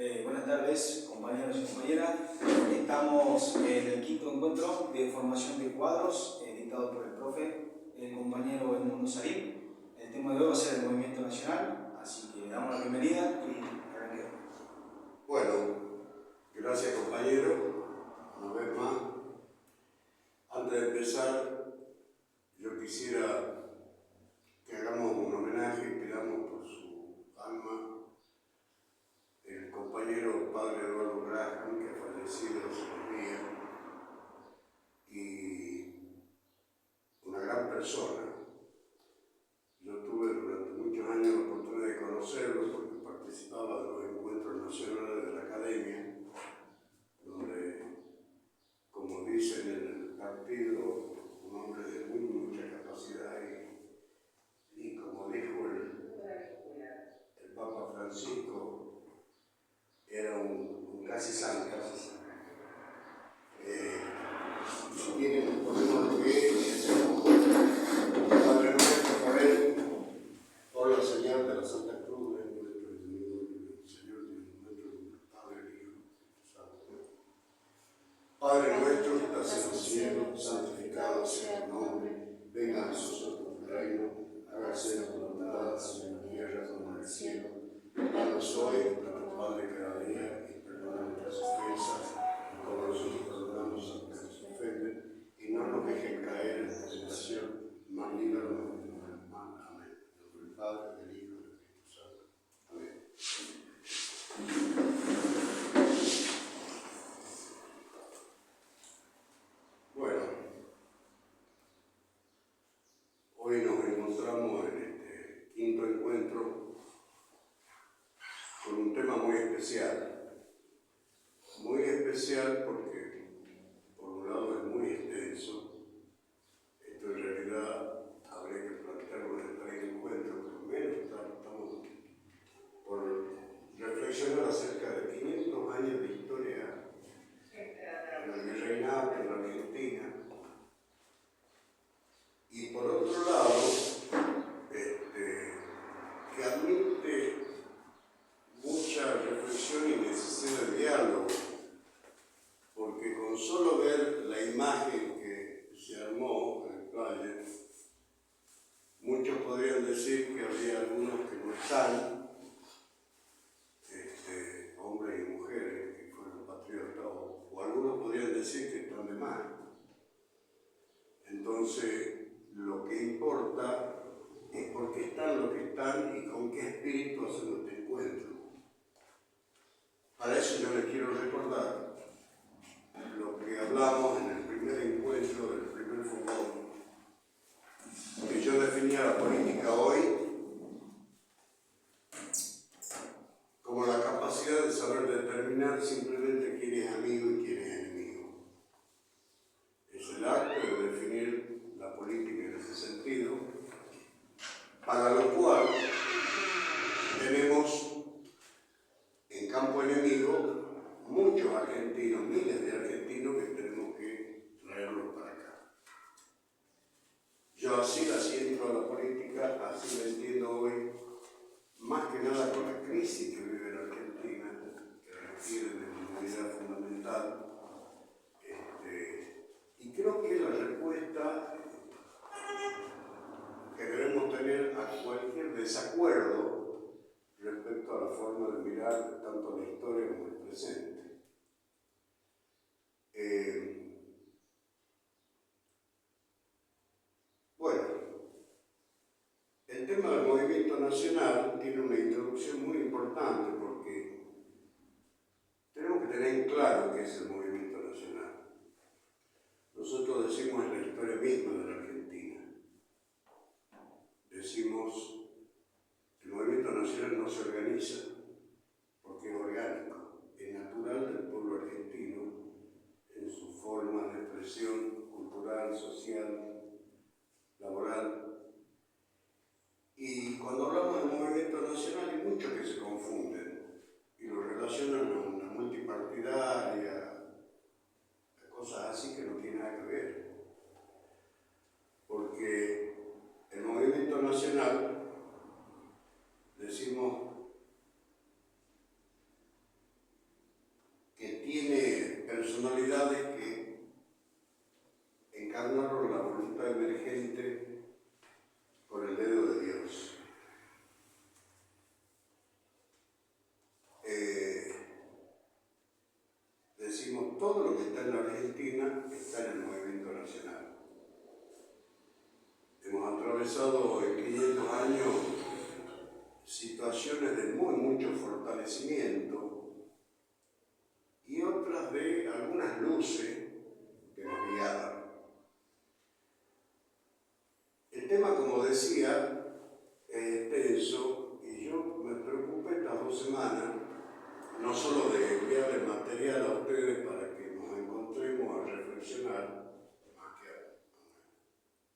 Buenas tardes, compañeros y compañeras. Estamos en el quinto encuentro de formación de cuadros, dictado por el profe, el compañero Edmundo Sarín. El tema de hoy va a ser el movimiento nacional, así que le damos la bienvenida y arranquemos. Bueno, gracias compañero, una vez más. Antes de empezar, yo quisiera que hagamos un homenaje y pidamos por su alma el compañero padre Eduardo Graham, que ha fallecido hace unos días, y una gran persona. Yo tuve durante muchos años la oportunidad de conocerlo porque participaba de los encuentros nacionales de la academia, donde, como dicen en el partido, un hombre de mucha capacidad y como dijo el Papa Francisco, era un casi santo. Si quieren, ponemos de pie y hacemos Padre nuestro por él, por la señal de la Santa Cruz, de nuestro enemigo, Señor Dios nuestro, Padre, Hijo, Santo. Padre nuestro que estás en los cielos, santificado sea tu nombre, venga a nosotros tu reino, hágase tu voluntad, así en la tierra como en el cielo. Danos hoy nuestro pan de cada día y perdona nuestras ofensas, como nosotros perdonamos a los que nos ofenden, y no nos dejes caer en la tentación, mas líbranos del mal. Amén. En nombre del Padre, del Hijo y del Espíritu Santo. Amén. Bueno, hoy nos encontramos en este quinto encuentro con un tema muy especial porque por un lado es muy extenso. Esto en realidad habría que plantearlo en el primer encuentro, pero menos estamos por reflexionar acerca de 500 años de historia en el virreinato en la Argentina. Y por otro lado, que admite mucha reflexión y necesidad de diálogo, porque con solo ver la imagen que se armó en el playa, muchos podrían decir que había algunos que no están, hombres y mujeres que fueron patriotas, o algunos podrían decir que están de más. Entonces, lo que importa es por qué están los que están y con qué espíritu hacen este encuentro. Para eso yo les quiero recordar lo que hablamos en el primer encuentro del primer fogón, que yo definía la política hoy como la capacidad de saber determinar simplemente quién es amigo y quién es enemigo. Es el arte de definir la política en ese sentido, para lo cual tenemos en campo enemigo muchos argentinos, miles de argentinos que tenemos que traerlos para acá. Yo así la siento a la política, así la entiendo hoy, más que nada con la crisis que vive la Argentina, que requiere de una unidad fundamental. Y creo que la respuesta que debemos tener a cualquier desacuerdo respecto a la forma de mirar tanto la historia como el presente. Bueno, el tema del movimiento nacional tiene una introducción muy importante porque tenemos que tener en claro qué es el movimiento nacional. Nosotros decimos en la historia misma de la Argentina, decimos el movimiento nacional no se organiza porque es orgánico, es natural del pueblo argentino en su forma de expresión cultural, social, laboral. Y cuando hablamos del movimiento nacional hay muchos que se confunden y lo relacionan a una multipartidaria, a cosas así que no tienen nada que ver. Porque el movimiento nacional, decimos, todo lo que está en la Argentina está en el movimiento nacional. Hemos atravesado en 500 años situaciones de mucho fortalecimiento y otras de algunas luces que nos guiaban. El tema, como decía, es extenso y yo me preocupé estas 2 semanas no solo de enviarle material a ustedes para que nos encontremos a reflexionar, más que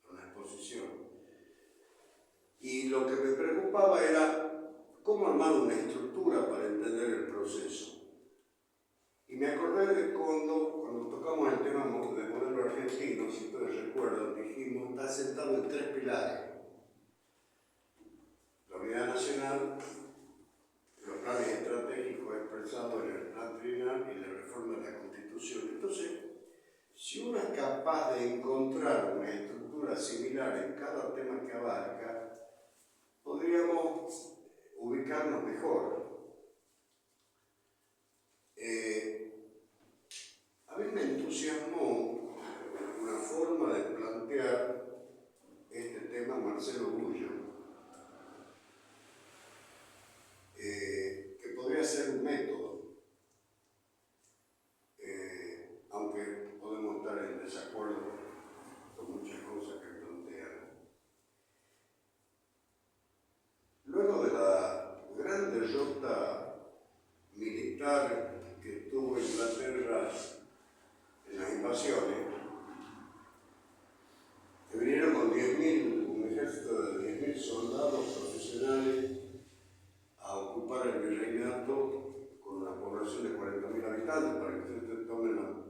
a una exposición. Y lo que me preocupaba era cómo armar una estructura para entender el proceso. Y me acordé de cuando tocamos el tema de modelo argentino, si ustedes recuerdan, dijimos, está sentado en 3 pilares. La unidad nacional, los planes estratégicos expresados en el plan trienal y la reforma de la Constitución. Entonces, si uno es capaz de encontrar una estructura similar en cada tema que abarca, podríamos ubicarnos mejor. A mí me entusiasmó una forma de plantear este tema Marcelo Gullo, que podría ser un método, aunque podemos estar en desacuerdo con muchas cosas que plantean. Luego de la gran derrota militar que tuvo Inglaterra en las invasiones, que vinieron con 10.000, un ejército de 10.000 soldados profesionales a ocupar el virreinato con una población de 40.000 habitantes, para que ustedes tomen la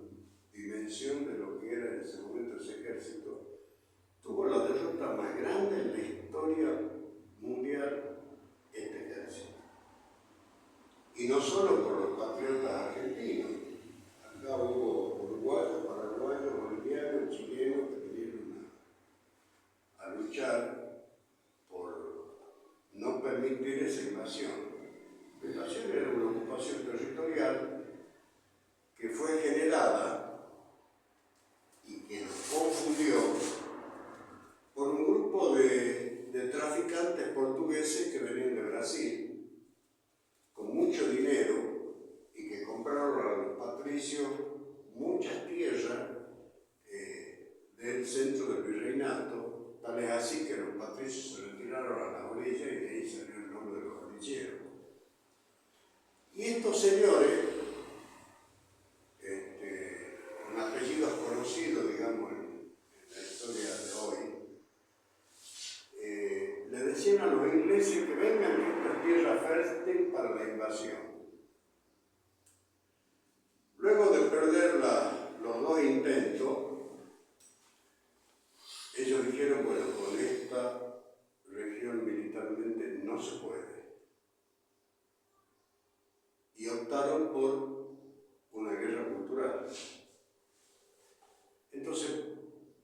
dimensión de lo que era en ese momento ese ejército, tuvo la derrota más grande en la historia mundial este ejército. Y no solo por los patriotas argentinos, acá hubo uruguayos, paraguayos, bolivianos, chilenos que vinieron a luchar por no permitir esa invasión. La invasión era una ocupación territorial que fue generada y que nos confundió por un grupo de traficantes portugueses que venían de Brasil con mucho dinero y que compraron a los patricios muchas tierras del centro del virreinato, tal es así que los patricios se retiraron a la orilla y de ahí salió el nombre de los orilleros. Y estos señores, con apellidos conocidos, digamos, en la historia de hoy, le decían a los ingleses que vengan a esta tierra fértil para la invasión. Luego de perder los 2 intentos, ellos dijeron, bueno, con esta región militarmente no se puede. Y optaron por una guerra cultural. Entonces,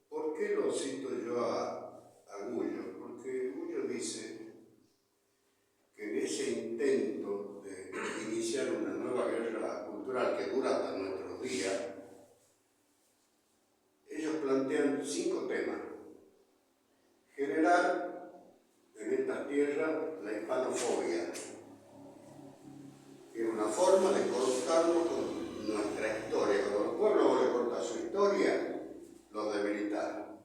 ¿por qué lo cito yo a Gullo? Porque Gullo dice que en ese intento de iniciar una nueva guerra cultural que dura hasta nuestros días, ellos plantean 5 temas. Generar en estas tierras la hispanofobia, que es una forma de cortarnos con nuestra historia. Cuando los pueblos le cortan su historia, los debilitaron.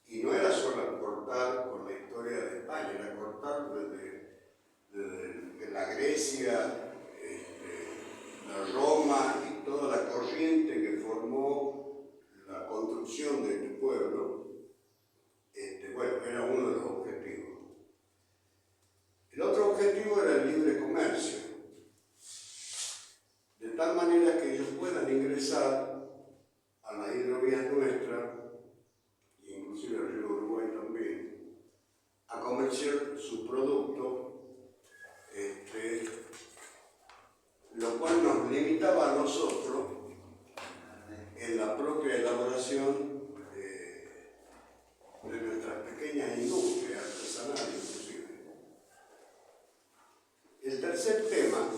Y no era solo cortar con la historia de España, era cortar desde la Grecia, la Roma y toda la corriente que formó la construcción de este pueblo. Bueno, era uno de los objetivos. El otro objetivo era el libre comercio, de tal manera que ellos puedan ingresar a las hidrovías nuestras, inclusive al río Uruguay también, a comerciar sus productos, lo cual nos limitaba a nosotros en la propia elaboración de nuestras pequeñas industrias artesanales inclusive. El tercer tema,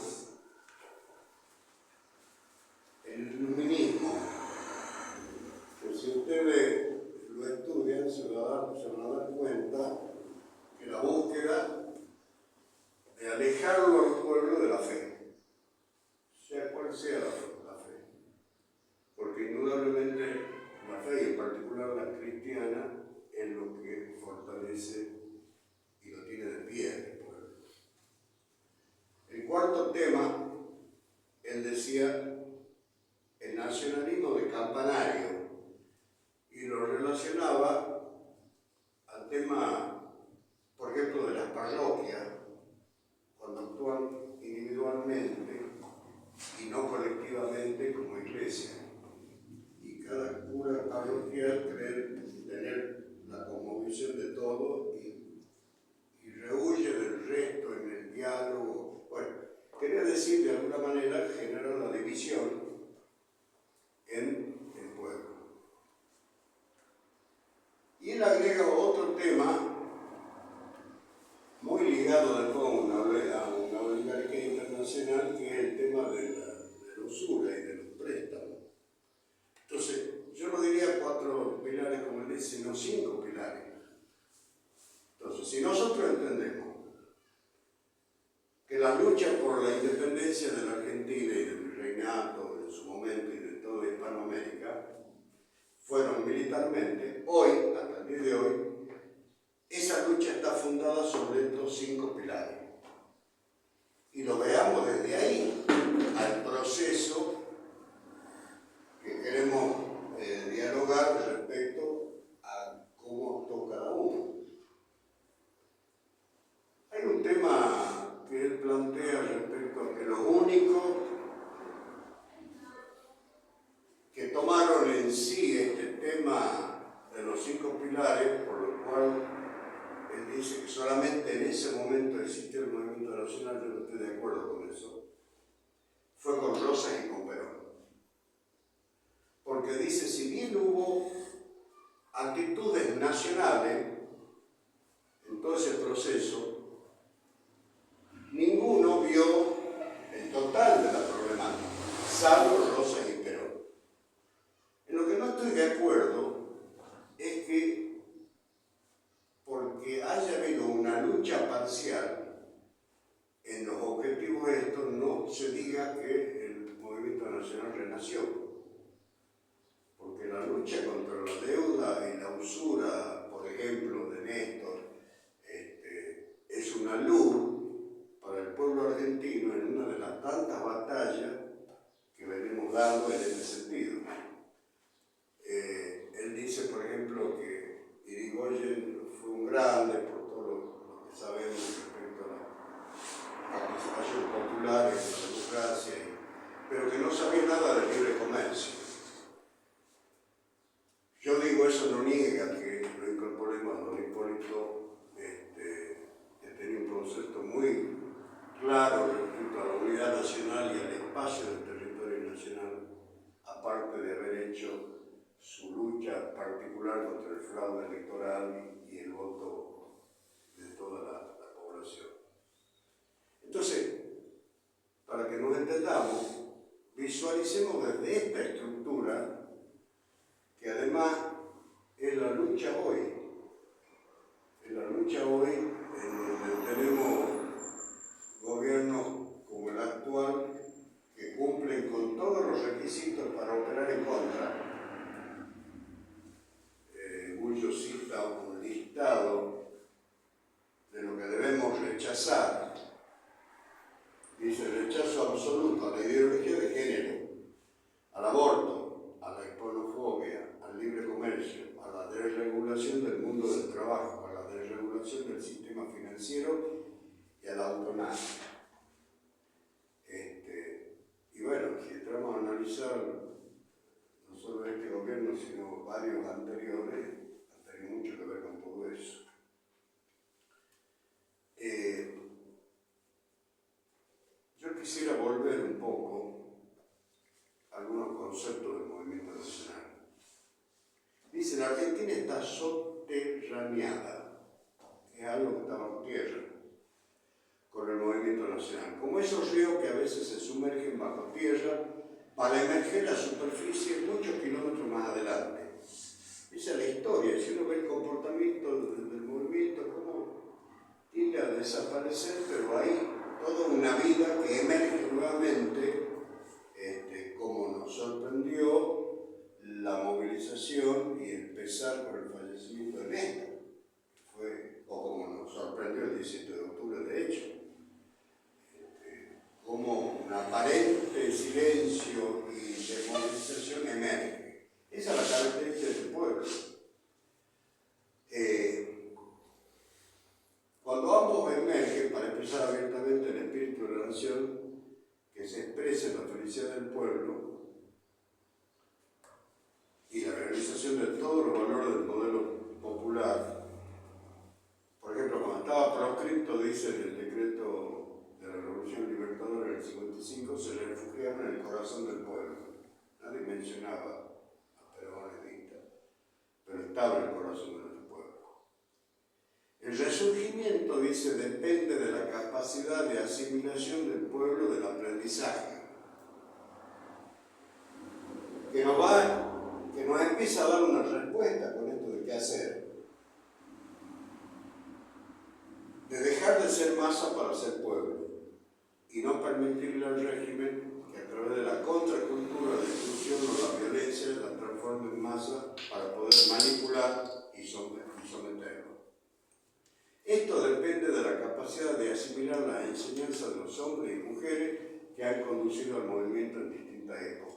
el alejarlo al pueblo de la fe, sea cual sea la fe. Porque indudablemente la fe, y en particular la cristiana, es lo que fortalece y lo tiene de pie el pueblo. El cuarto tema, él decía, el nacionalismo de campanario, y lo relacionaba al tema, por ejemplo, de las parroquias, cuando actúan individualmente y no colectivamente como iglesia. Y cada cura parroquial cree tener la cosmovisión de todo y rehuye del resto en el diálogo. Bueno, quería decir de alguna manera generar la división en el pueblo. Y él agrega otro tema muy ligado de nuevo a una oligarquía internacional, que es el tema de la usura y de los préstamos. Entonces, yo no diría 4 pilares como él dice, sino 5 pilares. Entonces, si nosotros entendemos que la lucha por la independencia de la Argentina y del virreinato en su momento y de toda Hispanoamérica fueron militarmente, hoy, hasta el día de hoy, esa lucha está fundada sobre estos 5 pilares. Y lo veamos desde ahí al proceso que queremos dialogar respecto a cómo actuó cada uno. Hay un tema que él plantea respecto a que los únicos que tomaron en sí este tema de los 5 pilares, por lo cual él dice que solamente en ese momento existió el movimiento nacional, yo no estoy de acuerdo con eso, fue con Rosas y con Perón. Porque dice, si bien hubo actitudes nacionales en todo ese proceso, ninguno vio el total de la problemática, salvo Rosas y Perón. En lo que no estoy de acuerdo es que porque haya habido una lucha parcial en los objetivos estos, no se diga que el movimiento nacional renació. Porque la lucha contra la deuda y la usura, por ejemplo, de Néstor, es una luz para el pueblo argentino en una de las tantas batallas que venimos dando en este sentido. Él dice, por ejemplo, que Irigoyen fue un grande por todo lo que sabemos respecto a la participación popular en la democracia, pero que no sabía nada del libre comercio. Yo digo, eso no niega que lo incorporemos a don Hipólito, que tenía un concepto muy claro respecto a la unidad nacional y al espacio del territorio nacional, aparte de haber hecho su lucha particular contra el fraude electoral y el voto de toda la población. Entonces, para que nos entendamos, visualicemos desde esta estructura, que además es la lucha hoy, en donde tenemos gobiernos como el actual que cumplen con todos los requisitos para operar en contra. Bullo cita un listado de lo que debemos rechazar. Dice: rechazo absoluto a la ideología de género, al aborto, a la hispanofobia, al libre comercio, a la desregulación del mundo del trabajo, a la desregulación del sistema financiero y a la eutanasia. Y bueno, si entramos a analizar no solo este gobierno, sino varios anteriores, tiene mucho que ver con todo eso. Yo quisiera volver un poco a algunos conceptos del movimiento nacional. Dice, la Argentina está soterraneada, es algo que está bajo tierra, con el movimiento nacional. Como esos ríos que a veces se sumergen bajo tierra para emerger a superficie muchos kilómetros más adelante. Esa es la historia. Si uno ve el comportamiento del movimiento, cómo tiende a desaparecer, pero ahí silencio y de movilización emerge. Esa es la característica de este pueblo. Cuando ambos emergen, para expresar abiertamente el espíritu de la nación, que se expresa en la felicidad del pueblo y la realización de todos los valores del modelo popular. Por ejemplo, cuando estaba proscripto, dice en el decreto de la Revolución Libertadora del 55, se refugiaban en el corazón del pueblo. Nadie mencionaba a Perón, Evita, pero estaba en el corazón de nuestro pueblo. El resurgimiento, dice, depende de la capacidad de asimilación del pueblo del aprendizaje, que nos empieza a dar una respuesta con esto de qué hacer. De dejar de ser masa para ser pueblo y no permitirle al régimen que a través de la contracultura, la exclusión o la violencia la transforme en masa para poder manipular y someterlo. Esto depende de la capacidad de asimilar las enseñanzas de los hombres y mujeres que han conducido al movimiento en distintas épocas.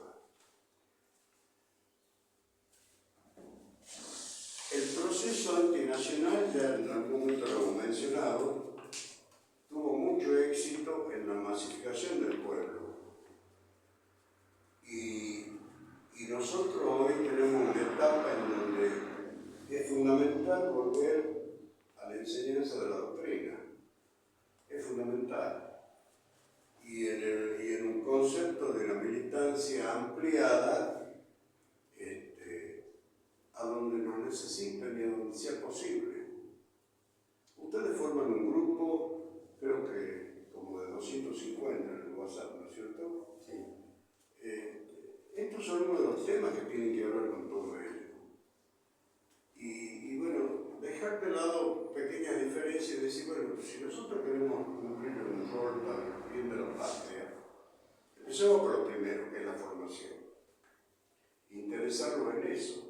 El proceso antinacional, ya en algún momento lo hemos mencionado, tuvo mucho éxito en la masificación del pueblo. Y nosotros hoy tenemos una etapa en donde es fundamental volver a la enseñanza de la doctrina. Es fundamental. Y en un concepto de una militancia ampliada, a donde nos necesiten y a donde sea posible. Ustedes forman un grupo, creo que como de 250 en el WhatsApp, ¿no es cierto? Sí. Estos son uno de los temas que tienen que hablar con todo ello. Y bueno, dejar de lado pequeñas diferencias y decir, bueno, si nosotros queremos cumplir un rol para el bien de la patria, empecemos por lo primero, que es la formación. Interesarnos en eso.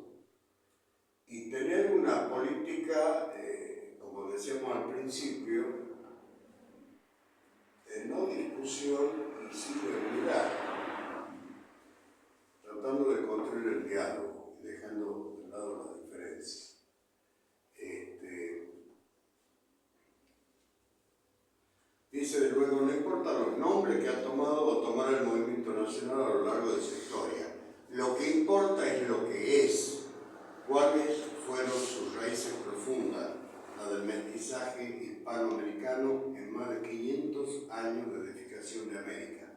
Y tener una política, como decíamos al principio, de no discusión y sí de unidad, tratando de construir el diálogo y dejando de lado las diferencias. Dice de luego, no importa los nombres que ha tomado o tomará el movimiento nacional a lo largo de su historia, lo que importa es lo que es. ¿Cuáles fueron sus raíces profundas? La del mestizaje hispanoamericano en más de 500 años de edificación de América,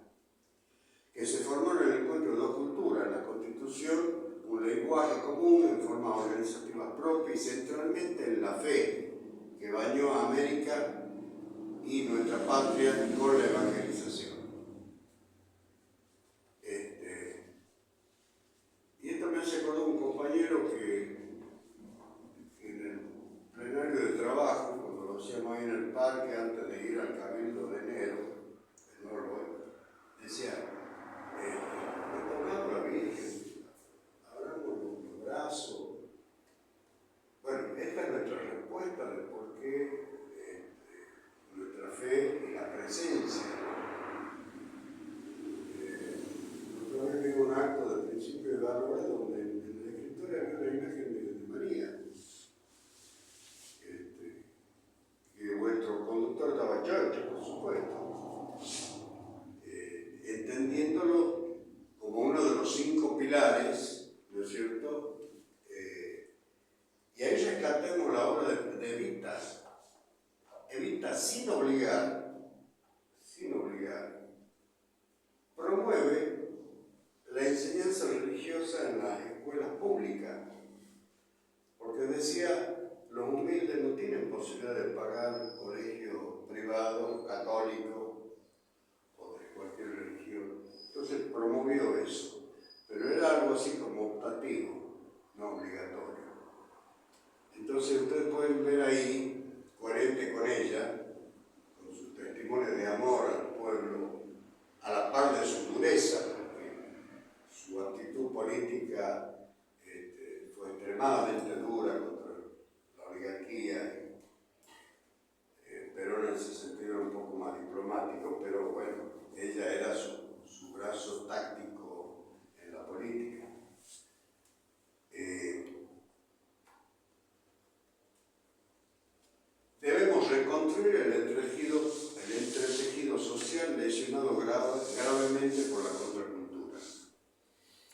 que se formó en el encuentro de dos culturas, la Constitución, un lenguaje común en formas organizativas propias y centralmente en la fe, que bañó a América y nuestra patria con la evangelización. Y esto me hace acordar un compañero que en el plenario de trabajo, cuando lo hacíamos ahí en el parque antes de ir al Cabildo de enero, no lo decía, me tocaba la Virgen, abramos los brazos. Bueno, esta es nuestra respuesta de por qué nuestra fe y la presencia. Otra vez vi un acto del principio de Bárbara donde en la escritura había una imagen de María. Que vuestro conductor estaba chocho, por supuesto, entendiéndolo como uno de los 5 pilares, ¿no es cierto? Y ahí rescatemos la obra de Evita. Evita, sin obligar, promueve la enseñanza religiosa en las escuelas públicas, porque decía, los humildes no tienen posibilidad de pagar colegio privado, católico o de cualquier religión. Entonces promovió eso, pero era algo así como optativo, no obligatorio. Entonces ustedes pueden ver ahí, coherente con ella, con su testimonio de amor al pueblo, a la par de su dureza, porque su actitud política fue extremadamente dura contra la oligarquía. Perón en ese sentido era un poco más diplomático, pero bueno, ella era su brazo táctico contaminado gravemente por la contracultura.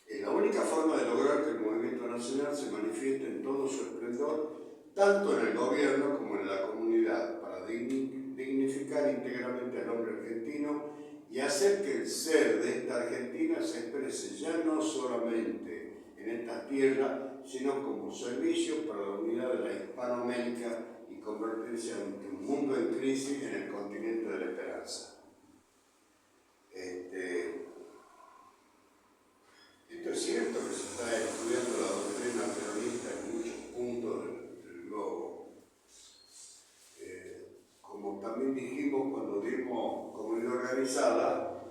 Es la única forma de lograr que el movimiento nacional se manifieste en todo su esplendor, tanto en el gobierno como en la comunidad, para dignificar íntegramente al hombre argentino y hacer que el ser de esta Argentina se exprese ya no solamente en esta tierra, sino como servicio para la unidad de la Hispanoamérica y convertirse ante un mundo en crisis en el continente de la esperanza. Esto es cierto que se está estudiando la doctrina peronista en muchos puntos del globo. Como también dijimos cuando dimos comunidad organizada,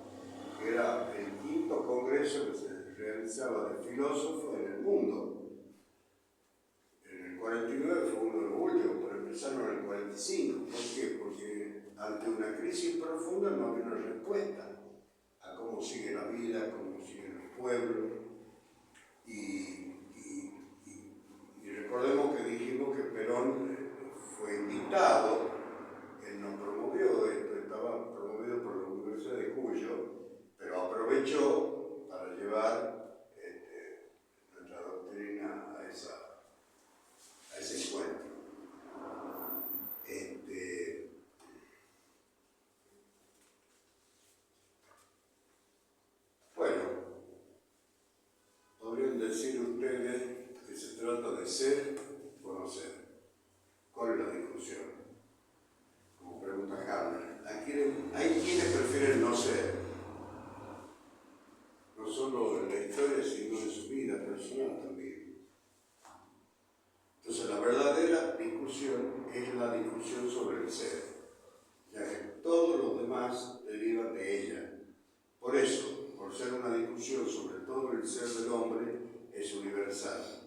que era el quinto congreso que se realizaba de filósofos en el mundo. En el 49 fue uno de los últimos, pero empezaron en el 45. ¿Por qué? Porque ante una crisis profunda no había una respuesta a cómo sigue la vida, cómo siguen los pueblos. Y recordemos que dijimos que Perón fue invitado, él nos promovió, esto estaba promovido por la Universidad de Cuyo, pero aprovechó para llevar nuestra doctrina a ese encuentro. Bueno, podrían decir ustedes que se trata de ser, conocer. ¿Cuál es la discusión? Como pregunta Hammer. Hay quienes prefieren no ser, no solo en la historia, sino en su vida personal también. Entonces, la verdadera discusión es la discusión sobre el ser, ya que todos los demás derivan de ella. Por eso, por ser una discusión sobre todo el ser del hombre, es universal.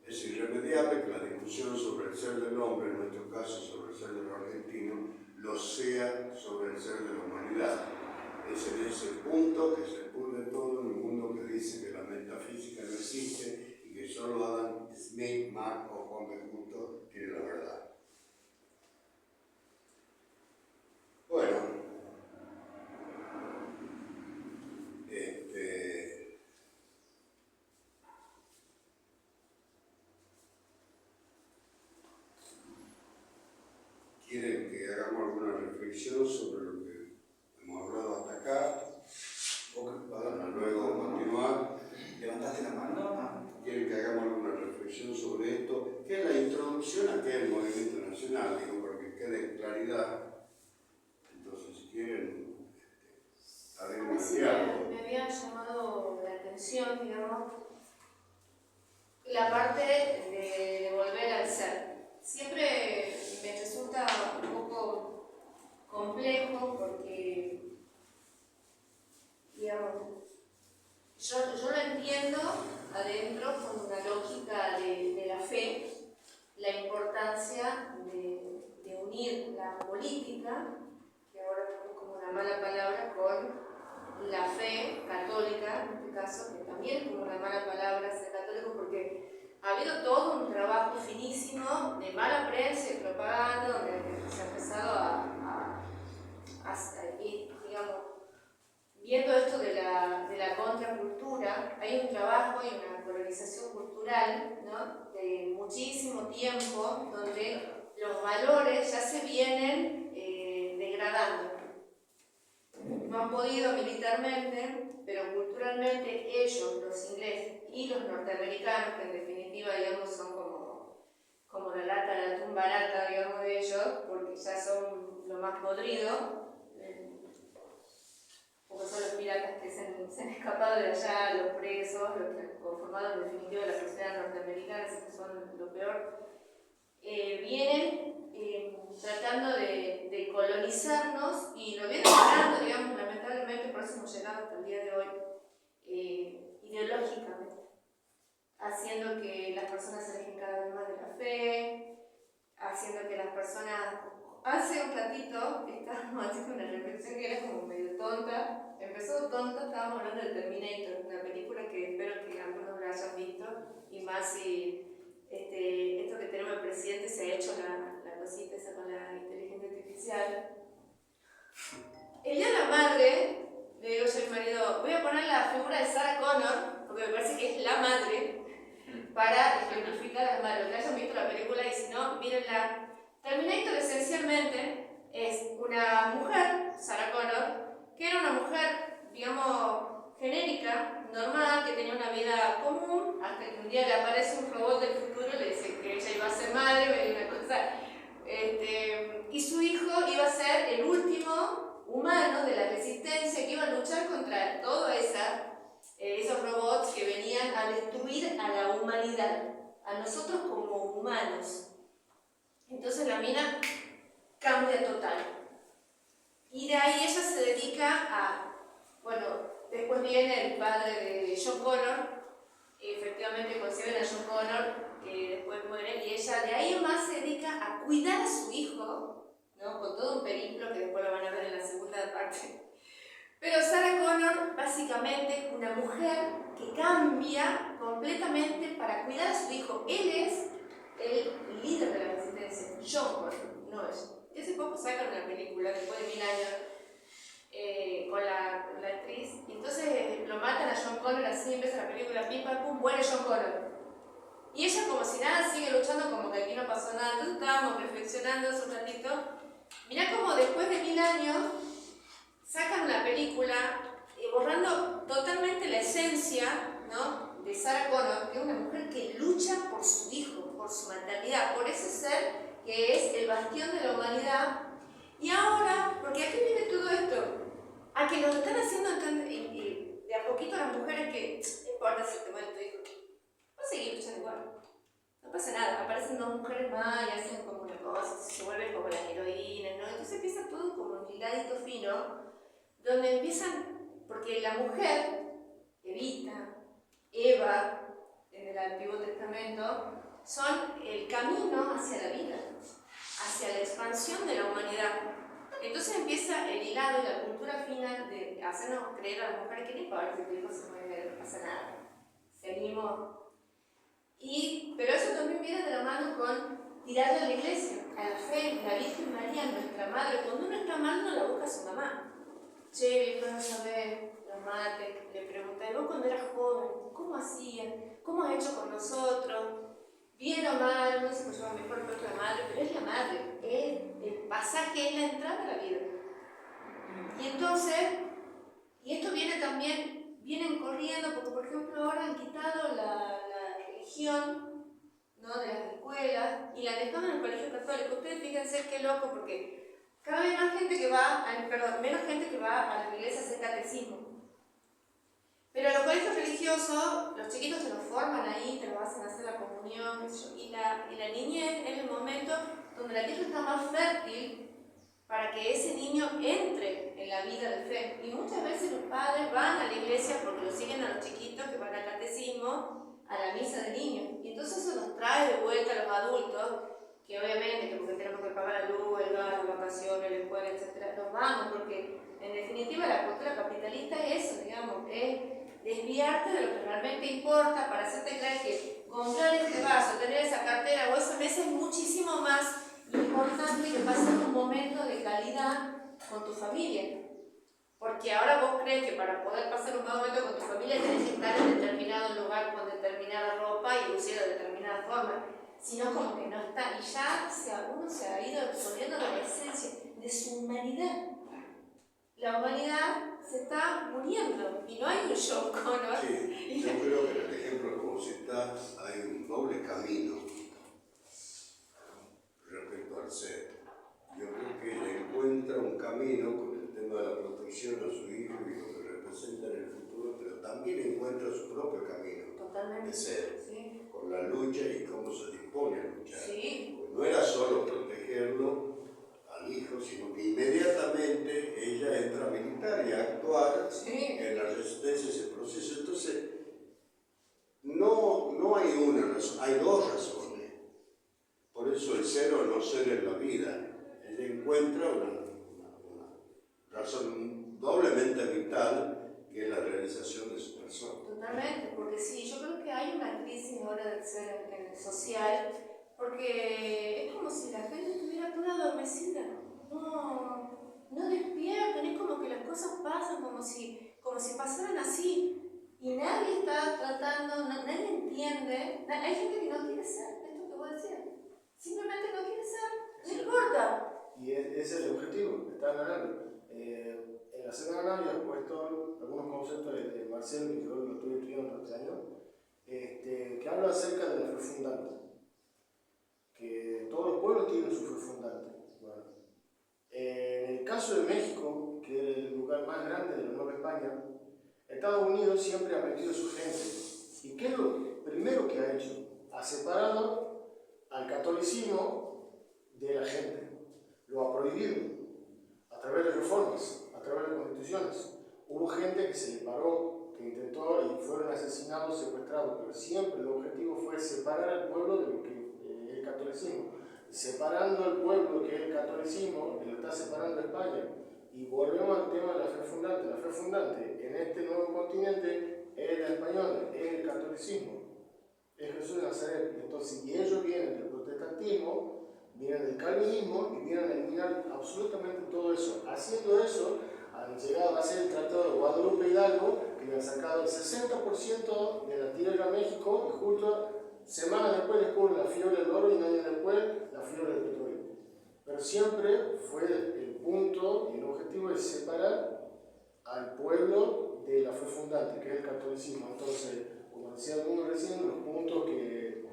Es irremediable que la discusión sobre el ser del hombre, en nuestro caso sobre el ser de los argentinos, lo sea sobre el ser de la humanidad. Es en ese punto que se pudre todo en un mundo que dice que la metafísica no existe y que solo Adam Smith, Marx o Juan B. Justo tienen la verdad. Bueno, ¿quieren que hagamos alguna reflexión sobre lo que hemos hablado hasta acá? Para luego continuar. ¿Levantaste la mano? ¿Quieren que hagamos alguna reflexión sobre esto? Que es la introducción a qué es el movimiento nacional, digo, para que quede claridad. Entonces, si quieren, haremos un diálogo. Me había llamado la atención, digamos, la parte de volver al ser. Siempre me resulta un poco complejo porque, digamos, yo lo entiendo adentro con una lógica de la fe, la importancia de unir la política, que ahora es como una mala palabra, con la fe católica, en este caso, que también es como una mala palabra ser católico, porque ha habido todo un trabajo finísimo de mala prensa y propaganda, donde se ha empezado a digamos, viendo esto de la contracultura, hay un trabajo y una colonización cultural, ¿no?, de muchísimo tiempo, donde los valores ya se vienen degradando. No han podido militarmente, pero culturalmente ellos, los ingleses y los norteamericanos, que en definitiva, digamos, son como la lata, la tumba barata, digamos, de ellos, porque ya son lo más podrido, porque son los piratas que se han escapado de allá, los presos, los que han conformado en definitiva la sociedad norteamericana, que son lo peor, vienen tratando de colonizarnos y lo vienen logrando, digamos, lamentablemente, por eso hemos llegado hasta el día de hoy, ideológicamente, haciendo que las personas se alejen cada vez más de la fe, haciendo que las personas... Hace un ratito estábamos haciendo una reflexión que era como medio tonta. Empezó tonta, estábamos hablando de Terminator, una película que espero que algunos la hayan visto, y más si esto que tenemos el presidente se ha hecho la cosita esa con la inteligencia artificial. la madre, le digo yo a mi marido, voy a poner la figura de Sarah Connor, porque me parece que es la madre, para ejemplificar a la madre. Los que hayan visto la película y si no, mírenla. Terminator esencialmente es una mujer, Sarah Connor, que era una mujer, digamos, genérica, normal, que tenía una vida común, hasta que un día le aparece un robot del futuro y le dice que ella iba a ser madre, una cosa. Y su hijo iba a ser el último humano de la resistencia que iba a luchar contra todos esos robots que venían a destruir a la humanidad, a nosotros como humanos. Entonces la mina cambia total. Y de ahí ella se dedica a, bueno, después viene el padre de John Connor, efectivamente conciben a John Connor, que después muere, y ella de ahí en más se dedica a cuidar a su hijo, ¿no? Con todo un periplo que después lo van a ver en la segunda parte. Pero Sarah Connor básicamente es una mujer que cambia completamente para cuidar a su hijo. Él es el líder de la resistencia, John Connor, no es. Y hace poco sacan una película, después de 1000 años, con la actriz, y entonces lo matan a John Connor, así empieza la película, pim pam pum, muere John Connor. Y ella como si nada sigue luchando como que aquí no pasó nada. Entonces estábamos reflexionando hace un ratito. Mirá como después de 1000 años sacan una película borrando totalmente la esencia, ¿no?, de Sarah Connor, que es una mujer que lucha por su hijo, por su maternidad, por ese ser que es el bastión de la humanidad. Y ahora, porque aquí viene todo esto, a que nos están haciendo entender de a poquito las mujeres que no importa si te muere tu hijo, va a seguir luchando igual. No pasa nada, aparecen dos mujeres más y hacen como una cosa, se vuelven como las heroínas, ¿no? Entonces empieza todo como un hiladito fino, donde empiezan, porque la mujer, Evita, Eva, en el Antiguo Testamento, son el camino hacia la vida, hacia la expansión de la humanidad. Entonces empieza el hilado y la cultura fina de hacernos creer a las mujeres que no importa, que tu hijo se muere, no pasa nada, seguimos. Pero eso también viene de la mano con tirarle a la iglesia, a la fe, la Virgen María, nuestra madre. Cuando uno está mal, no la busca a su mamá. Che, viejo, no sabés, la madre le pregunta, ¿y vos cuando eras joven, cómo hacías? ¿Cómo has hecho con nosotros? Bien o mal, no sé si yo mejor que otra madre, pero es la madre, es el pasaje, es la entrada a la vida. Y entonces, y esto viene también, vienen corriendo, porque por ejemplo ahora han quitado la religión, ¿no?, de las escuelas y la dejaron en el colegio católico. Ustedes fíjense qué loco, porque cada vez más gente que va, menos gente que va a las iglesias a hacer catecismo. Pero en los colegios religiosos, los chiquitos se los forman ahí, te lo hacen hacer la comunión, y la niñez es el momento donde la tierra está más fértil para que ese niño entre en la vida de fe. Y muchas veces los padres van a la iglesia porque lo siguen a los chiquitos que van al catecismo, a la misa de niños. Y entonces eso nos trae de vuelta a los adultos, que obviamente, que porque tenemos que pagar la luz, el gas, las vacaciones, la escuela, etc., nos vamos, porque en definitiva la cultura capitalista es eso, digamos, es desviarte de lo que realmente importa para hacerte creer que comprar este vaso, tener esa cartera o esa mesa es muchísimo más importante que pasar un momento de calidad con tu familia. Porque ahora vos crees que para poder pasar un momento con tu familia tenés que estar en determinado lugar con determinada ropa y lucir de determinada forma, sino como que no está. Y ya uno se ha ido poniendo la esencia de su humanidad. La humanidad se está muriendo y no hay un John Connor. Sí, yo creo que en el ejemplo que vos citás hay un doble camino respecto al ser. Yo creo que ella encuentra un camino con el tema de la protección a su hijo y lo que representa en el futuro, pero también encuentra su propio camino. Totalmente. De ser, sí, con la lucha y cómo se dispone a luchar. sí. Pues no era solo protegerlo al hijo, sino que inmediatamente ella entra a militar y a actuar Sí. en la resistencia a ese proceso. Entonces, no hay una razón, hay dos razones. Por eso el ser o no ser en la vida. Ella encuentra una razón doblemente vital, que es la realización de su persona. Totalmente, porque sí, yo creo que hay una crisis ahora del ser en el social, porque es como si la gente estuviera toda adormecida, no despiertan, es como que las cosas así y nadie está tratando, nadie entiende. Hay gente que no quiere ser esto que vos decías, simplemente no quiere ser, no importa. Y ese es el objetivo, está ganando. En la semana había puesto algunos conceptos de Marcelo, que yo lo estuve estudiando este año, que habla acerca de la fe fundante, que todos los pueblos tienen su fe fundante. Bueno, en el caso de México, que es el lugar más grande de la Nueva España, Estados Unidos siempre ha metido su gente. ¿Y qué es lo primero que ha hecho? Ha separado al catolicismo de la gente. Lo ha prohibido a través de reformas, a través de constituciones. Hubo gente que se le paró, que intentó y fueron asesinados, secuestrados, pero siempre el objetivo fue separar al pueblo de lo que es el catolicismo. Separando al pueblo que es el catolicismo, que lo está separando España. Y volvemos al tema de la fe fundante. La fe fundante en este nuevo continente es la española, es el catolicismo, es Jesús de Nazaret. Entonces, y ellos vienen del protestantismo, vienen del calvinismo y vienen a eliminar absolutamente todo eso. Haciendo eso, han llegado a hacer el Tratado de Guadalupe Hidalgo, que le han sacado el 60% de la tierra a México, y justo semanas después descubren la fiebre del oro y un año después la fiebre del petróleo. Pero siempre fue el punto y el objetivo de separar al pueblo de la fe fundante, que es el catolicismo. Entonces, como decía alguno recién, los puntos que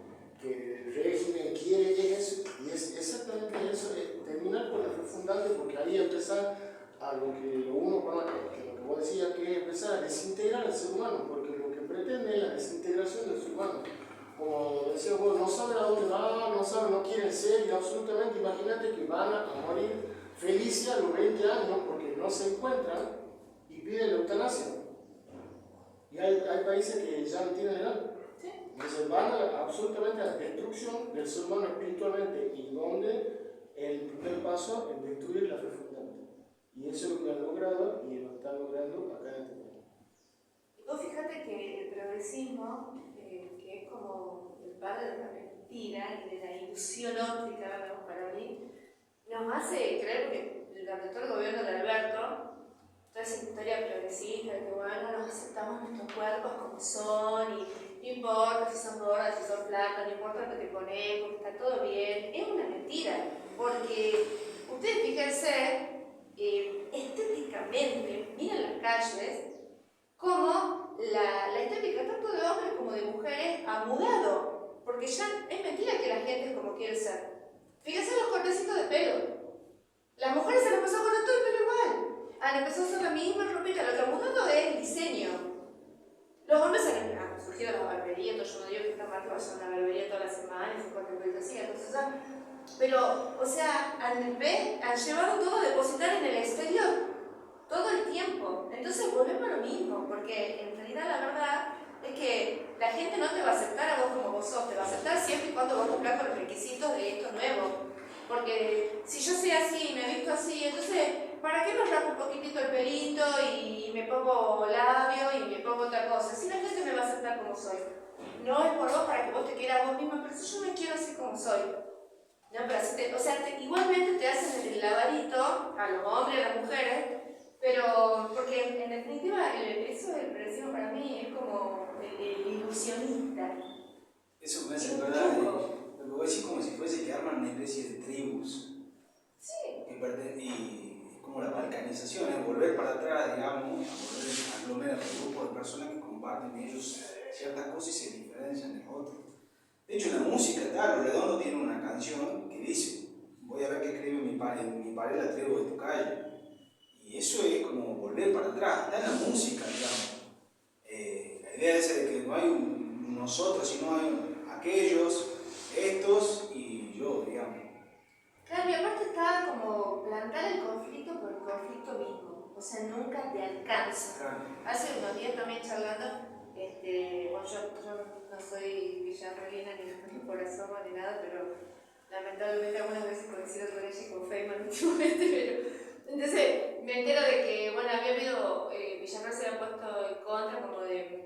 el régimen quiere es eso, y es exactamente eso, es terminar con la fe fundante, porque ahí empezar a lo que vos decías, que es empezar a desintegrar al ser humano, porque lo que pretende es la desintegración del ser humano. Como decía vos, no saben a dónde van, no quieren ser, y absolutamente imagínate que van a morir felices a los 20 años porque no se encuentran y piden la eutanasia. Y hay países que ya no tienen edad. Entonces van absolutamente a la destrucción del ser humano espiritualmente, y donde el primer paso es destruir la fe fundante. Y eso es lo que han logrado y lo están logrando acá en este país. Vos fíjate que el progresismo, que es como el padre de la mentira y de la ilusión óptica, ¿no? Para mí, nos hace creer que durante todo el gobierno de Alberto, toda esa historia progresista, que bueno, nos aceptamos nuestros cuerpos como son, y no importa si son gordas, si son flacas, no importa lo que te pones, porque está todo bien. Es una mentira, porque ustedes fíjense, estéticamente, miren las calles, como la estética tanto de hombres como de mujeres ha mudado, porque ya es mentira que la gente es como quiere ser. Fíjense los cortecitos de pelo. Las mujeres se les empezó a cortar todo el pelo igual. Han empezado a hacer la misma ropita. Lo que ha mudado es el diseño. Los hombres han surgido las barberías. Yo no digo que está mal que vayan a una barbería toda la semana y se corten el pelo así. Entonces, pero, o sea, han llevado todo a depositar en el exterior. Todo el tiempo. Entonces volvemos a lo mismo, porque en realidad la verdad es que la gente no te va a aceptar a vos como vos sos, te va a aceptar siempre y cuando vos cumplas con los requisitos de esto nuevo. Porque si yo soy así y me visto así, entonces, ¿para qué me rapo un poquitito el pelito y me pongo labio y me pongo otra cosa? Si la gente me va a aceptar como soy. No es por vos para que vos te quieras a vos misma, pero si yo me quiero así como soy. No, pero igualmente te hacen el lavadito a los hombres, a las mujeres, pero porque en definitiva eso del progresismo para mí es como el ilusionista. Eso me hace acordar de lo que voy a decir, como si fuese que arman una especie de tribus. Sí. Y es como la balcanización, es volver para atrás, digamos, a volver a aglomerar un grupo de personas que comparten ellos ciertas cosas y se diferencian de otros. De hecho, en la música, Los Redondos tiene una canción que dice: voy a ver qué escribe mi pared la tribu de tu calle. Y eso es como volver para atrás, está en la música, digamos. La idea es de que no hay un nosotros, sino hay aquellos, estos y yo, digamos. Claro, y aparte está como plantar el conflicto por el conflicto mismo, o sea, nunca te alcanza. Claro. Hace unos días también charlando, bueno, yo no soy villarreguina ni por asomo ni nada, pero lamentablemente algunas veces coincido con ella y con Feynman últimamente, pero entonces me entero de que, bueno, había habido, Villarreal se había puesto en contra como de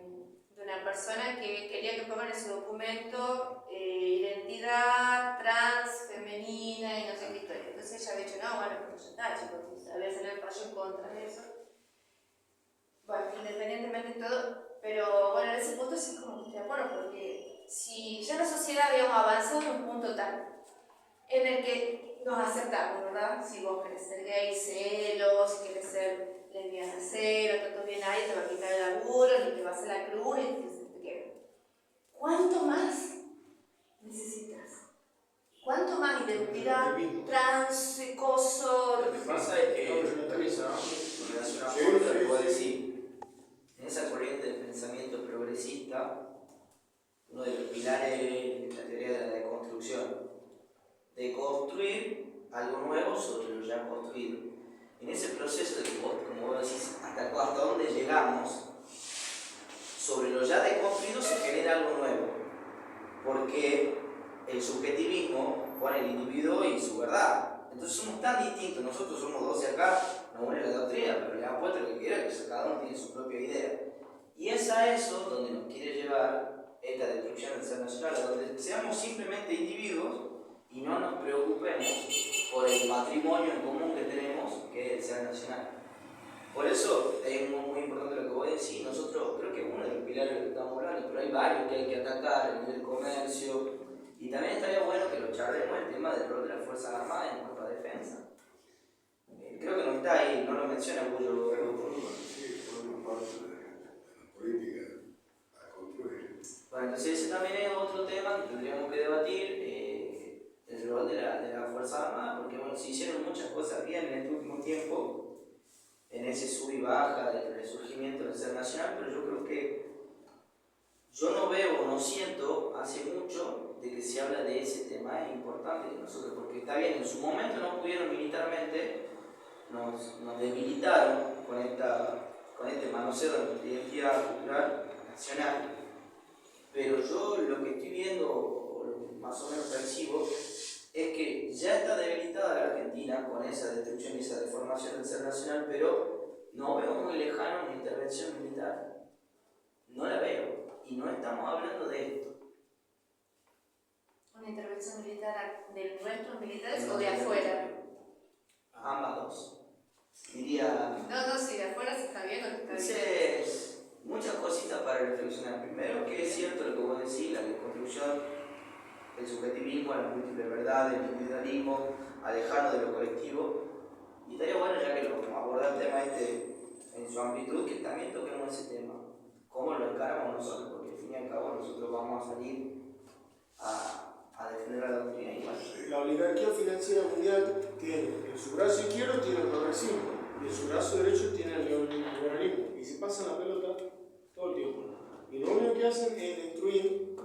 una persona que quería que pongan en su documento identidad trans, femenina y no sé qué historia. Entonces ella había dicho, no, bueno, pues ya está, chicos, había salido el fallo en contra de eso. Bueno, independientemente independientemente de todo, pero bueno, en ese punto sí es como que estoy de acuerdo, porque si ya la sociedad, digamos, avanzó en un punto tal en el que nos aceptamos, ¿verdad? Si vos querés ser gay, celo, si querés ser lesbiana, celo, tanto bien nadie te va a quitar el laburo, ni te va a hacer la cruz, ni te qué. ¿Cuánto más necesitas? ¿Cuánto más identidad, trans, coso? Lo que pasa es que, con relación a Foucault, lo que voy a decir, en esa corriente de pensamiento progresista, uno de los pilares de la teoría de la deconstrucción, de construir algo nuevo sobre lo ya construido. En ese proceso de que vos, como vos decís, hasta dónde llegamos, sobre lo ya deconstruido se genera algo nuevo, porque el subjetivismo pone el individuo y su verdad. Entonces somos tan distintos, nosotros somos 12 acá, nos une la doctrina, pero le han puesto lo que quiera, que cada uno tiene su propia idea. Y es a eso donde nos quiere llevar esta destrucción del ser nacional, donde seamos simplemente individuos y no nos preocupemos por el patrimonio en común que tenemos, que es el ser nacional. Por eso es muy importante lo que voy a decir. Nosotros creo que es uno de los pilares de lo que estamos hablando, pero hay varios que hay que atacar, el nivel comercio, y también estaría bueno que lo charlemos el tema del rol de las Fuerzas Armadas en cuanto a defensa. Creo que no está ahí, no lo menciona mucho. Sí, forma parte de la política a construir. Bueno, entonces ese también es otro tema que tendríamos que debatir, el rol de la Fuerza Armada, porque bueno, se hicieron muchas cosas bien en este último tiempo, en ese sub y baja del resurgimiento del ser nacional, pero yo creo que yo no veo, no siento hace mucho de que se habla de ese tema, es importante que nosotros, porque está bien, en su momento no pudieron militarmente, nos debilitaron con este manoseo de nuestra identidad cultural nacional, pero yo lo que estoy viendo, o lo que más o menos percibo, es que ya está debilitada la Argentina con esa destrucción y esa deformación del ser nacional, pero no veo muy lejano una intervención militar. No la veo. Y no estamos hablando de esto. ¿Una intervención militar de nuestros militares o de afuera? Ambas dos. Diría. No, si de afuera se está viendo que está bien. Entonces, muchas cositas para reflexionar. Primero, que es cierto lo que vos decís, la deconstrucción, el subjetivismo, la múltiple verdad, el individualismo, alejarnos de lo colectivo. Y estaría bueno, ya que lo abordar el tema en su amplitud, que también toquemos ese tema. ¿Cómo lo encaramos nosotros? Porque al fin y al cabo nosotros vamos a salir a defender la doctrina igual. La oligarquía financiera mundial tiene en su brazo izquierdo tiene el progresismo y en su brazo derecho tiene el neoliberalismo y se pasan la pelota todo el tiempo. Y lo único que hacen es destruir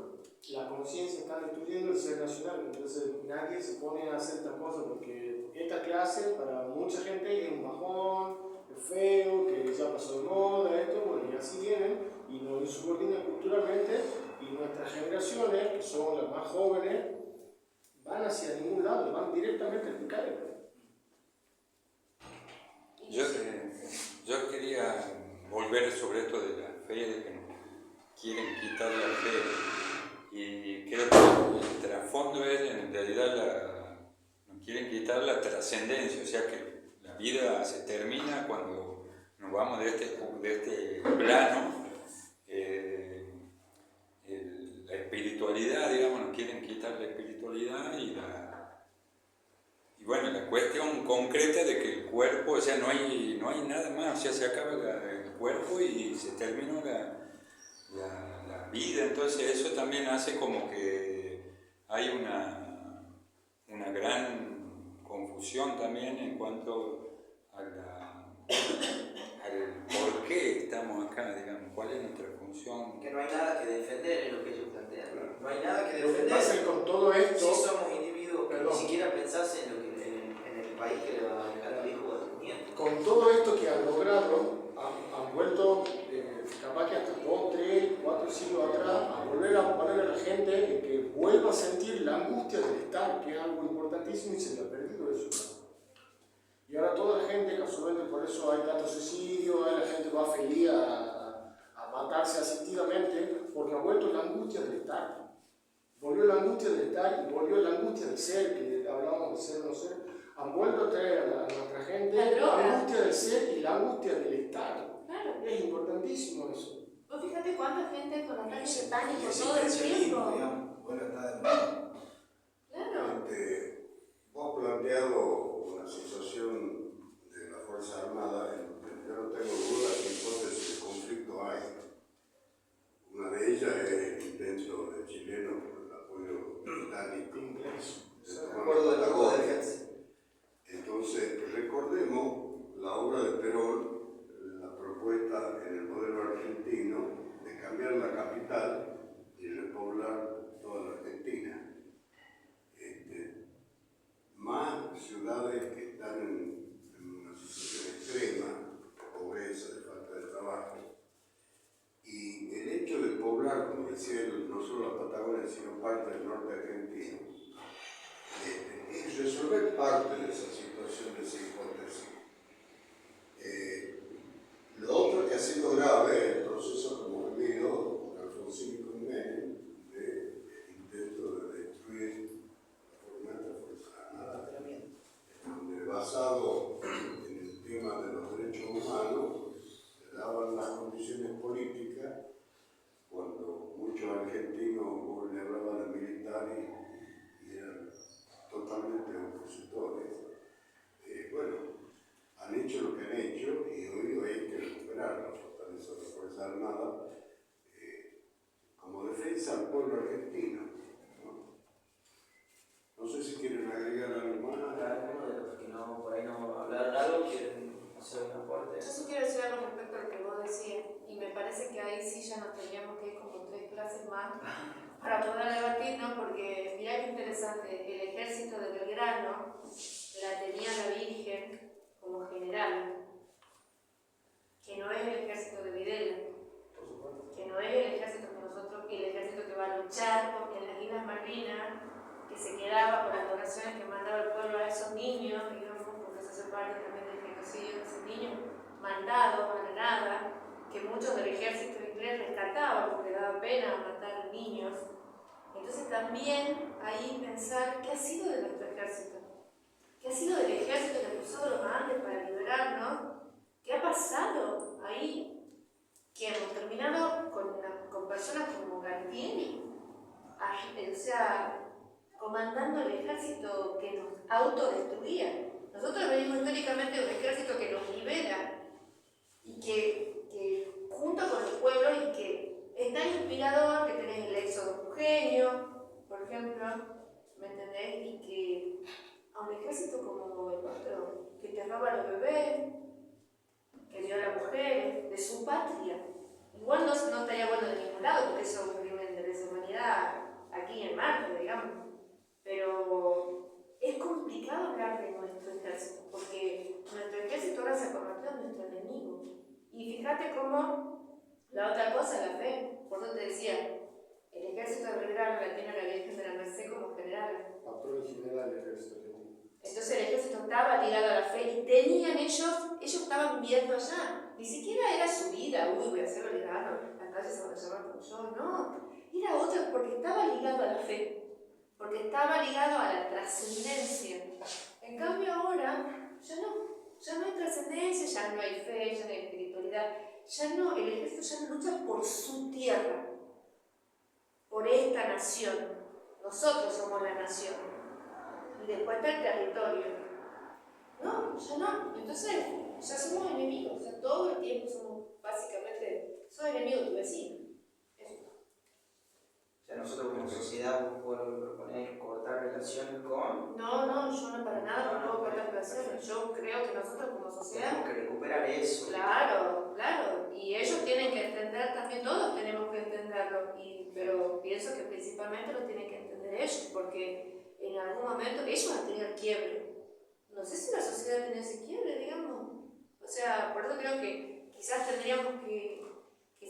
la conciencia, están destruyendo el ser nacional. Entonces nadie se pone a hacer estas cosas porque esta clase para mucha gente es un bajón, es feo, que ya pasó de moda, esto, bueno, y así vienen y nos insubordinan culturalmente y nuestras generaciones, que son las más jóvenes, van hacia ningún lado, van directamente al picado. Yo quería volver sobre esto de la fe, de que nos quieren quitar la fe, y creo que el trasfondo es, en realidad, nos quieren quitar la trascendencia, o sea que la vida se termina cuando nos vamos de este plano. La espiritualidad, digamos, nos quieren quitar la espiritualidad y bueno, la cuestión concreta de que el cuerpo, o sea, no hay nada más, o sea, se acaba el cuerpo y se terminó la vida. Entonces eso también hace como que hay una gran confusión también en cuanto al por qué estamos acá, digamos, cuál es nuestra función. Que no hay nada que defender, es lo que ellos plantean. No hay nada que Lo que defender. pasa es que con todo esto, Si somos individuos que ni siquiera pensase en el país que le va a dejar al hijo o a tu nieto. con todo esto que han logrado, han vuelto, capaz que hasta 2, 3, 4 siglos atrás, a volver a poner a la gente en que vuelva a sentir la angustia del estar, que es algo importantísimo y se le ha perdido eso. Y ahora toda la gente, casualmente por eso hay tanto suicidio, la gente va feliz a matarse asistidamente, porque ha vuelto la angustia del estar. Volvió la angustia del estar y volvió la angustia del ser, que hablábamos de ser o no ser. Han vuelto a traer a nuestra gente la angustia del ser y la la angustia del estar. Claro. Es importantísimo eso. Vos fíjate cuánta gente con ataques de pánico Es todo el impresionismo, tiempo. digamos. Bueno, está de moda. Claro. Vos planteado una situación de la Fuerza Armada, yo no tengo duda que hipótesis de conflicto hay. Una de ellas es el intento de chileno por el apoyo británico. De acuerdo del acuerdo de defensa. Entonces, recordemos la obra de Perón, la propuesta en el modelo argentino de cambiar la capital y repoblar toda la Argentina. Más ciudades que están en una situación extrema, de pobreza, de falta de trabajo. Y el hecho de poblar, como decía él, no solo la Patagonia, sino parte del norte argentino, es resolver parte de esa situación, de esa hipótesis. Lo otro que ha sido grave es el proceso que hemos vivido con Alfonsín y con Menem, de intento de destruir la Fuerza Armada, donde basado en el tema de los derechos humanos, se daban las condiciones políticas cuando muchos argentinos vos le hablaban de militares y eran totalmente opositores. Bueno, han hecho lo que han hecho y hoy hay que recuperar la fortaleza de la Fuerza Armada como defensa al pueblo argentino. No sé si quieren agregar algo más. Algunos de los que no, por ahí no hablaron algo quieren hacer un aporte. Yo sí quiero decir algo respecto a lo que vos decías, y me parece que ahí sí ya nos teníamos que ir como 3 clases más para poder debatir, ¿no? Porque mirá qué interesante, el ejército de Belgrano la tenía la Virgen como general, que no es el ejército de Videla, que no es el ejército que nosotros, el ejército que va a luchar en las Islas Malvinas, que se quedaba por las donaciones que mandaba el pueblo a esos niños, digamos, porque eso hace parte también del genocidio de esos niños mandados a la nada, que muchos del ejército inglés rescataban porque daba pena matar niños. Entonces también ahí pensar qué ha sido de nuestro ejército, qué ha sido del ejército que cruzó los Andes para liberarnos, qué ha pasado ahí, que hemos terminado con personas como Galtieri, o sea, comandando el ejército que nos autodestruía. Nosotros venimos históricamente de un ejército que nos libera y que junto con el pueblo y que es tan inspirador, que tenés el éxodo jujeño, por ejemplo, ¿me entendés? Y que a un ejército como el nuestro, que te roba a los bebés, que viola a mujeres, de su patria. Igual no estaría bueno de ningún lado, porque eso es un crimen de lesa humanidad aquí en Marte, digamos. Pero es complicado hablar de nuestro ejército, porque nuestro ejército ahora se ha convertido en nuestro enemigo. Y fíjate cómo la otra cosa, la fe, por eso te decía, el ejército de Belgrano la tiene la Virgen de la Merced como general. Patrón y general del ejército argentino. Entonces el ejército estaba ligado a la fe y tenían ellos estaban viendo allá. Ni siquiera era su vida, voy a ser Belgrano, las calles se van a llamar como yo, no. Era otra, porque estaba ligado a la fe. Porque estaba ligado a la trascendencia. En cambio ahora ya no hay trascendencia, ya no hay fe, ya no hay espiritualidad, el ejército ya no lucha por su tierra, por esta nación. Nosotros somos la nación. Y después está el territorio. No, ya no. Entonces ya somos enemigos, o sea, todo el tiempo sos enemigo de tu vecino. Ya nosotros como sociedad proponer cortar relaciones con... No, yo no para nada no puedo cortar relaciones. Yo creo que nosotros como sociedad... Tenemos que recuperar eso. Claro. Y ellos tienen que entender también, todos tenemos que entenderlo, pero pienso que principalmente lo tienen que entender ellos, porque en algún momento ellos van a tener quiebre. No sé si la sociedad tiene ese quiebre, digamos. O sea, por eso creo que quizás tendríamos que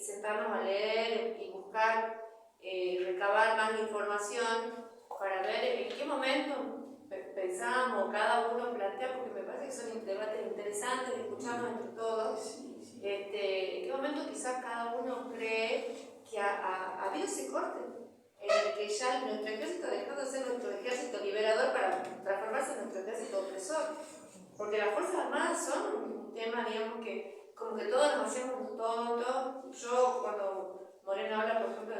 sentarnos a leer y buscar... recabar más información para ver en qué momento pensamos, cada uno plantea, porque me parece que son debates interesantes, escuchamos entre todos, en qué momento quizás cada uno cree que ha habido ese corte, en el que ya nuestro ejército dejó de ser nuestro ejército liberador para transformarse en nuestro ejército opresor, porque las Fuerzas Armadas son un tema, digamos, que como que todos nos hacemos tontos. Yo cuando Moreno habla, por ejemplo,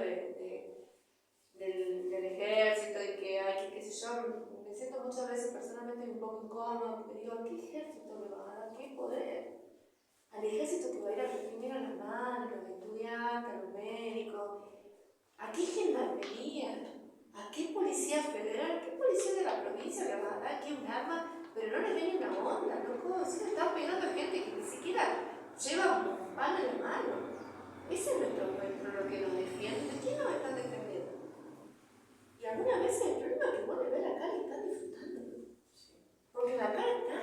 del ejército y que hay que, qué sé yo, me siento muchas veces personalmente un poco incómodo, porque digo, ¿qué ejército me va a dar? ¿Qué poder? Al ejército que va a ir a reprimir a las madres, a los estudiantes, a los médicos. ¿A qué gendarmería? ¿A qué policía federal? ¿Qué policía de la provincia le va a dar aquí un arma? Pero no les viene una onda, no puedo decir, están pegando a gente que ni siquiera lleva un pan en la mano. Ese es nuestro lo que nos defiende. ¿De quién nos están defendiendo? Y algunas veces el problema es que vos le ves la cara y están disfrutando. Porque la cara está.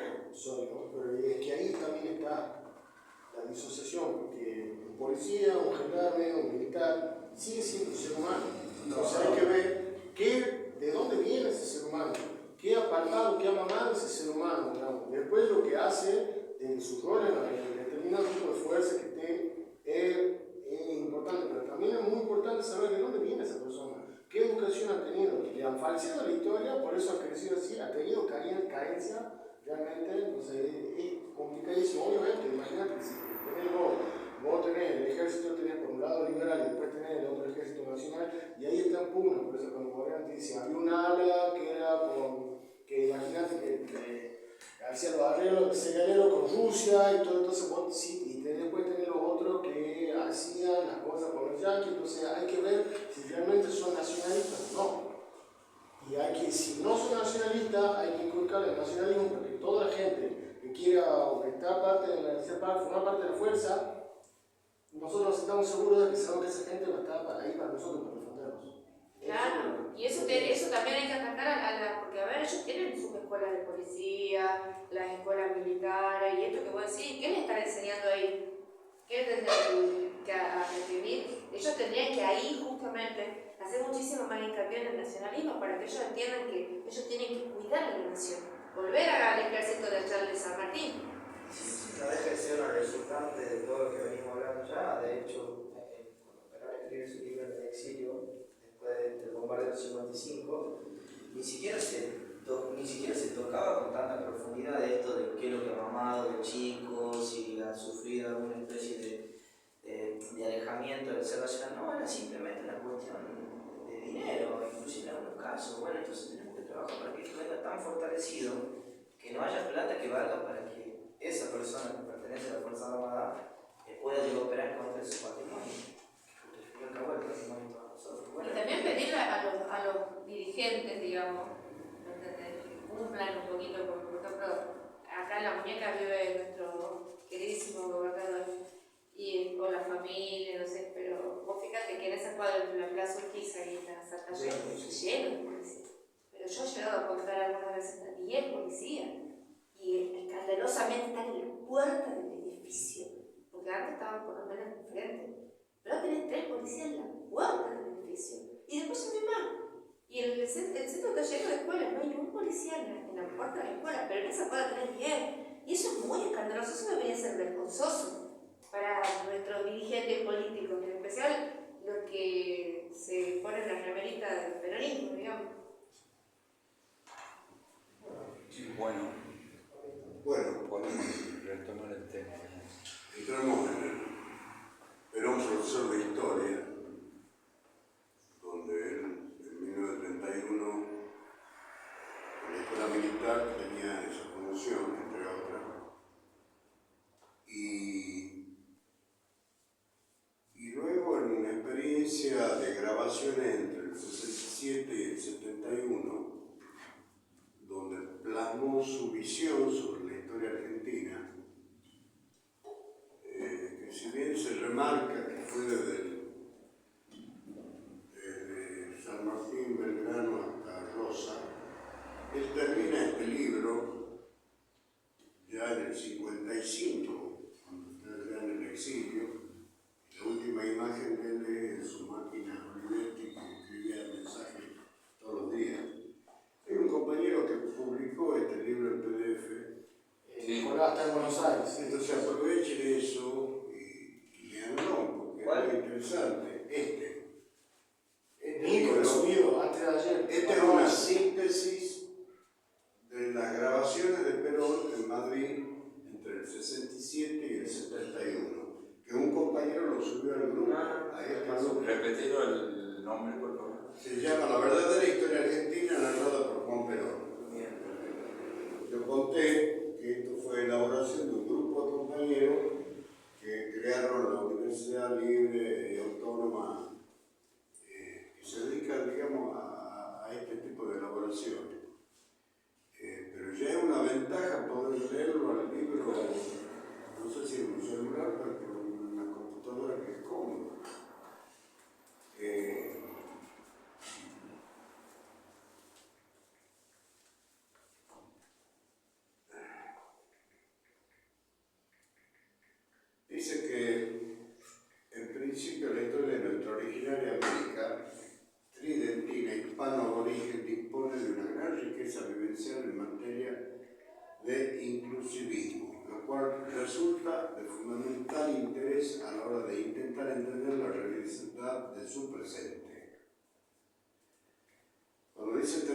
¿No? Pero es que ahí también está la disociación, porque un policía, un gendarme, un militar, sigue siendo un ser humano. Entonces hay que ver de dónde viene ese ser humano, qué ha palpado, qué ha mamado ese ser humano, digamos. Después lo que hace en su rol en determinado tipo de fuerza que esté es importante, pero también es muy importante saber de dónde viene esa persona, qué educación ha tenido. Le han falseado la historia, por eso ha crecido así, ha tenido carencia realmente, entonces es complicadísimo. Obviamente, imagínate que si vos tenés el ejército, tenés por un lado liberal y después tenés el otro ejército nacional, y ahí está en pugna. Por eso cuando Moreno te dice, había un ala que era que imagínate que hacía los arreglos señaleros con Rusia y todo, entonces vos sí, y después tenés los otros que hacían las cosas con los yanquis, entonces hay que ver si realmente son nacionalistas o no. Y si no son nacionalistas, hay que inculcar el nacionalismo, porque toda la gente que quiera formar parte de la fuerza, nosotros estamos seguros de que sabemos que esa gente va a estar ahí para nosotros, para defendernos. Claro, y eso también hay que atacar porque a ver, ellos tienen sus escuelas de policía, las escuelas militares, y esto que vos decís, ¿qué les están enseñando ahí? ¿Qué les a reprimir? Ellos tendrían que ahí justamente hacer muchísimo más hincapié en el nacionalismo para que ellos entiendan que ellos tienen que cuidar a la nación, volver al ejército de Charles San Martín. No deja de ser una resultante de todo lo que venimos hablando ya. De hecho, cuando Perón escribe su libro en el exilio, después del bombardeo del 55, ni siquiera se tocaba con tanta profundidad de esto de qué es lo que ha mamado de chicos, si ha sufrido alguna especie de alejamiento del ser nacional. No, era simplemente una cuestión de dinero, inclusive en algunos casos. Bueno, entonces tenemos que trabajar para que esto venga tan fortalecido que no haya plata que valga para que esa persona que pertenece a la Fuerza Armada pueda llegar a operar contra su patrimonio. Y también pedirle a los dirigentes, digamos, que cumplan un poquito, porque por ejemplo, acá en La Muñeca vive nuestro queridísimo gobernador y con la familia, no sé, pero vos fíjate que en esa cuadra de la Plaza Urquiza y en la Santa Fe, lleno de policías. Pero yo he llegado a contar algunas veces a 10 policías y escandalosamente están en la puerta del edificio, porque antes estaban por lo menos enfrente. Pero ahora tenés 3 policías en la puerta del edificio y después no hay más. Y el centro está lleno de escuelas, no hay ningún policía en la puerta de la escuela, pero en esa puerta tenés 10. Y eso es muy escandaloso, eso debería ser vergonzoso para nuestros dirigentes políticos, en especial los que se ponen la remerita del peronismo, digamos. Bueno, podemos retomar el tema. entramos era un profesor de historia, donde él en 1931 en la escuela militar tenía esa función, entre otras, y luego en una experiencia de grabaciones entre el 67 y el 71, donde plasmó su visión sobre la historia argentina, que si bien se remarca que fue desde San Martín, Belgrano hasta Rosa, él termina este libro ya en el 55, cuando está ya en el exilio. La última imagen de él es su máquina Olivetti, que escribía mensajes todos los días. Hay un compañero que publicó este libro en PDF. Nicolás está en Buenos Aires. Entonces aprovechen eso y leanlo, porque es muy interesante. repetirlo el nombre, por favor. Se llama La verdadera historia argentina narrada por Juan Perón. Bien. Yo conté que esto fue elaboración de un grupo de compañeros que crearon la Universidad Libre y Autónoma, que se dedican, digamos, a este tipo de elaboraciones. Pero ya es una ventaja poder leerlo al libro, no sé si en un celular, pero por una computadora que es cómodo. Dice que en principio la historia de nuestra originaria América tridentina hispano-aborigen dispone de una gran riqueza vivencial en materia de inclusivismo, lo cual resulta de fundamental interés a la hora de intentar entender la realidad de su presente. Cuando dice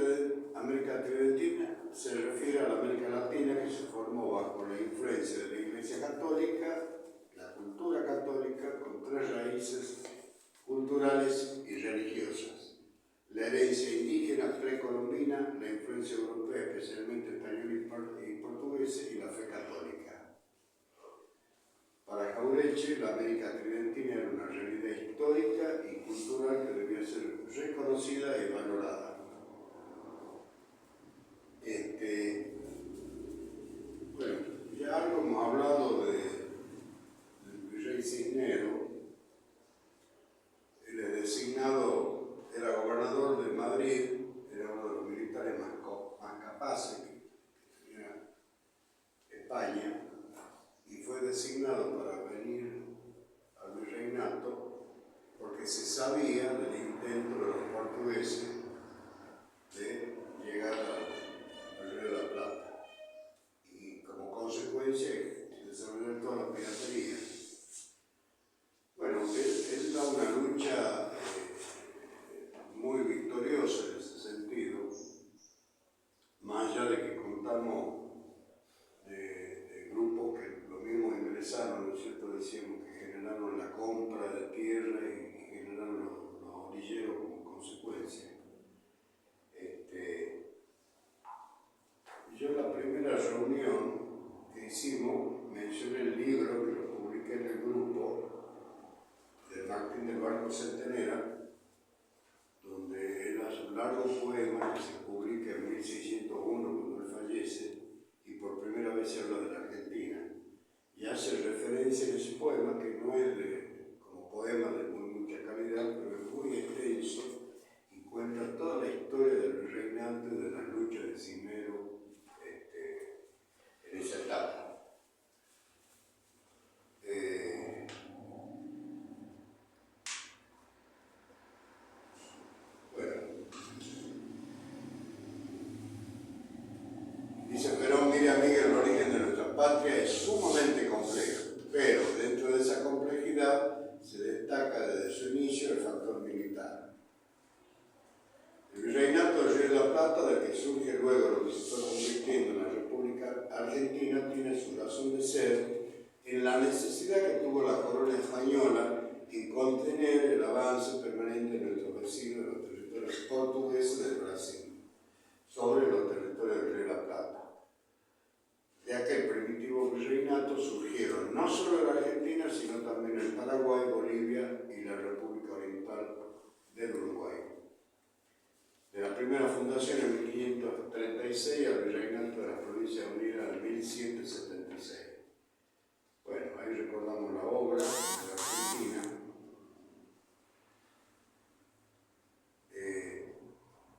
América tridentina, se refiere a la América Latina que se formó bajo la influencia de la Iglesia Católica, la cultura católica, con tres raíces culturales y religiosas: la herencia indígena precolombina, la influencia europea, especialmente española y portuguesa, y la fe católica. Para Jauretche, la América tridentina era una realidad histórica y cultural que debía ser reconocida y valorada. Bueno, ya algo hemos hablado del virrey Cisneros. Él es designado, era gobernador de Madrid, era uno de los militares más capaces que tenía España, y fue designado para venir al virreinato porque se sabía del intento de los portugueses de llegar al Río de la Plata y como consecuencia desarrollar toda la piratería. Bueno, él da una lucha muy victoriosa en ese sentido, más allá de que contamos de grupos que lo mismo ingresaron, ¿no es cierto? Decíamos que generaron la compra de tierra y generaron los orilleros como consecuencia. Yo en la primera reunión que hicimos mencioné el libro que lo publiqué en el grupo de Martín del Barco Centenera, donde él hace un largo poema que se publica en 1601 cuando él fallece, y por primera vez se habla de la Argentina. Y hace referencia en ese poema, que no es como poema de mucha calidad, pero es muy extenso, y cuenta toda la historia del virreinato y de las luchas de Cisneros en esa etapa. Dice Perón: mire, amiga, el origen de nuestra patria es sumamente complejo, pero dentro de esa complejidad se destaca desde su inicio el factor militar. El virreinato del Río de la Plata, del que surge luego lo que se fue convirtiendo en la República Argentina, tiene su razón de ser en la necesidad que tuvo la corona española en contener el avance permanente de nuestros vecinos de los territorios portugueses del Brasil sobre los territorios del Río de la Plata, ya que el primitivo virreinato surgieron no solo en la Argentina, sino también en Paraguay, Bolivia y la República Oriental del Uruguay. De la primera fundación en 1536 al virreinato de las Provincias Unidas en 1776. Bueno, ahí recordamos la obra de la Argentina.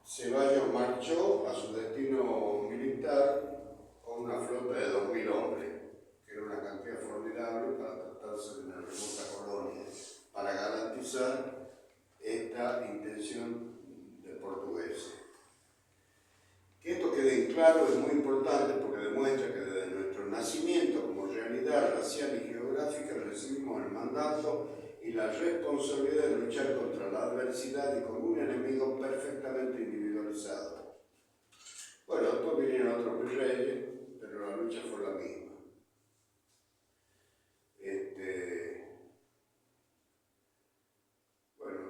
Ceballos marchó a su destino militar con una flota de 2.000 hombres, que era una cantidad formidable para tratarse de una remota colonia, para garantizar esta intención del portugués. Que esto quede en claro es muy importante porque demuestra que desde nuestro nacimiento como realidad racial y geográfica recibimos el mandato y la responsabilidad de luchar contra la adversidad y con un enemigo perfectamente individualizado. Bueno, después vinieron otros virreyes, pero la lucha fue la misma. Bueno,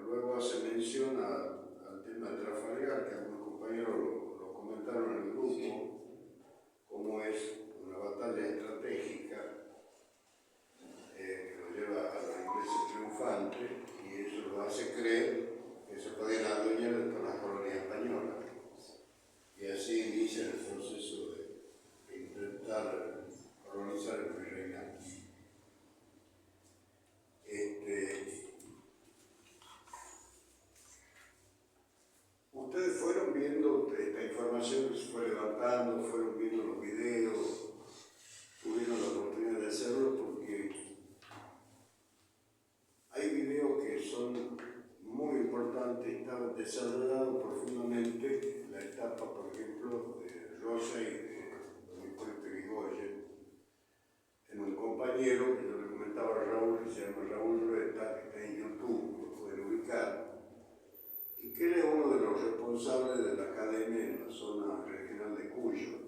desarrollado profundamente la etapa, por ejemplo, de Rosa y de don Hipólito Yrigoyen, en un compañero que yo le comentaba a Raúl, que se llama Raúl Rueta, que está en YouTube, lo pueden ubicar, y que él es uno de los responsables de la academia en la zona regional de Cuyo.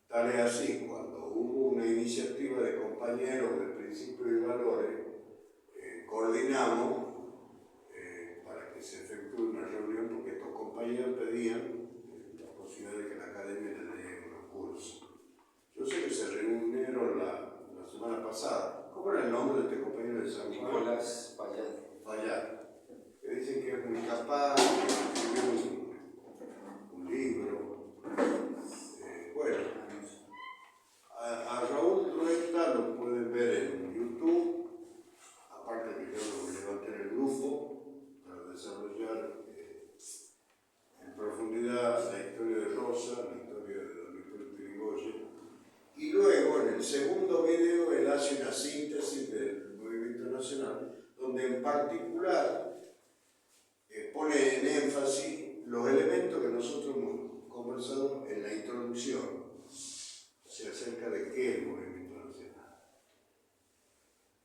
Tal es así, cuando hubo una iniciativa de compañeros de principios y valores, coordinamos para que se efectúe una reunión, porque estos compañeros pedían la posibilidad de que la academia les dé unos cursos. Yo sé que se reunieron la semana pasada. ¿Cómo era el nombre de este compañero de San Juan? Nicolás Payán. Payán, que dicen que es muy capaz, que escribió un libro. Bueno, a Raúl Rueta lo pueden ver en YouTube, aparte que yo lo levanté en el grupo para desarrollar en profundidad la historia de Rosa, la historia de don Hipólito Yrigoyen. Y luego, en el segundo video, él hace una síntesis del movimiento nacional, donde en particular pone en énfasis los elementos que nosotros hemos conversado en la introducción, o sea, acerca de qué es el movimiento nacional.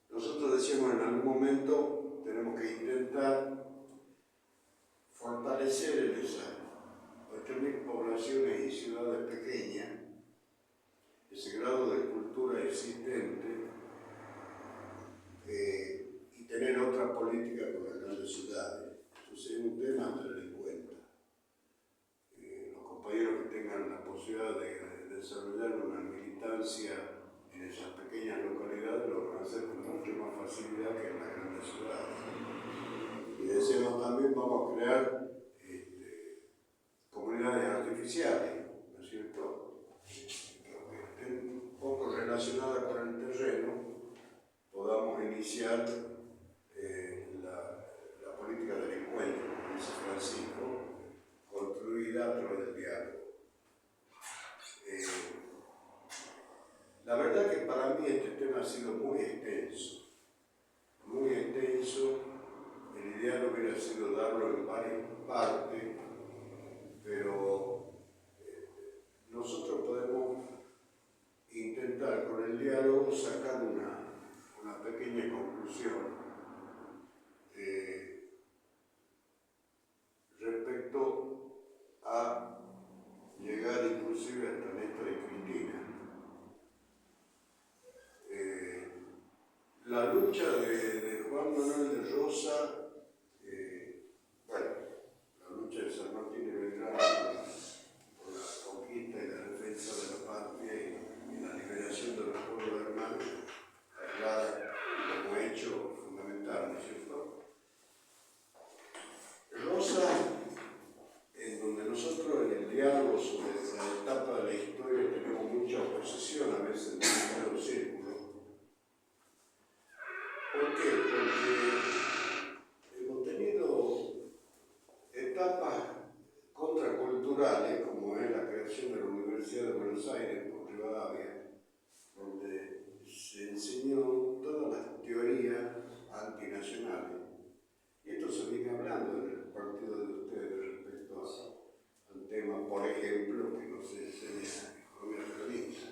Nosotros decíamos en algún momento, tenemos que intentar fortalecer en esas 8.000 poblaciones y ciudades pequeñas ese grado de cultura existente y tener otra política con las grandes ciudades. Entonces es un tema a tener en cuenta. Los compañeros que tengan la posibilidad de desarrollar una militancia en esas pequeñas localidades lo van a hacer con mucho más facilidad que en las grandes ciudades. Y decimos también vamos a crear comunidades artificiales, ¿no es cierto? Un poco relacionada con el terreno, podamos iniciar la política del encuentro, como dice Francisco, construida a través del diálogo. La verdad que para mí este tema ha sido muy extenso, muy extenso. El ideal hubiera sido darlo en varias partes, pero nosotros podemos intentar con el diálogo sacar una pequeña conclusión respecto a llegar inclusive hasta Néstor y Cristina. La lucha de Juan Manuel de Rosa, bueno, la lucha de San Martín de Belgrano por la conquista y la defensa de la patria y la liberación de los pueblos hermanos, aclara como hecho fundamental, ¿no es cierto? Rosa, en donde nosotros en el diálogo sobre la etapa de la historia tenemos mucha oposición a veces en los círculos. ¿Por qué? Porque hemos tenido etapas contraculturales, como es la creación de la Universidad de Buenos Aires por Rivadavia, donde se enseñó todas las teorías antinacionales. Y esto se viene hablando en el partido de ustedes respecto al tema, por ejemplo, que no se enseña economía feminista.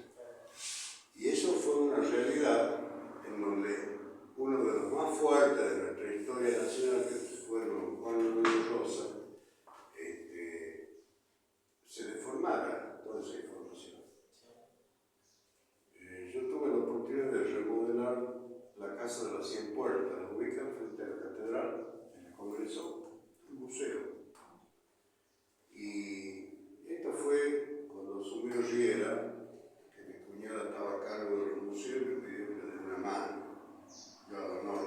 Y eso fue una realidad en donde uno de los más fuertes de nuestra historia nacional, que fueron Juan Manuel de Rosa, se deformara toda esa información. Yo tuve la oportunidad de remodelar la Casa de las 100 Puertas, la ubican frente a la catedral, en el Congreso, el museo. Y esto fue cuando asumió Riera, que mi cuñada estaba a cargo de los museos y me pidió que le dé una mano. Yo a honor.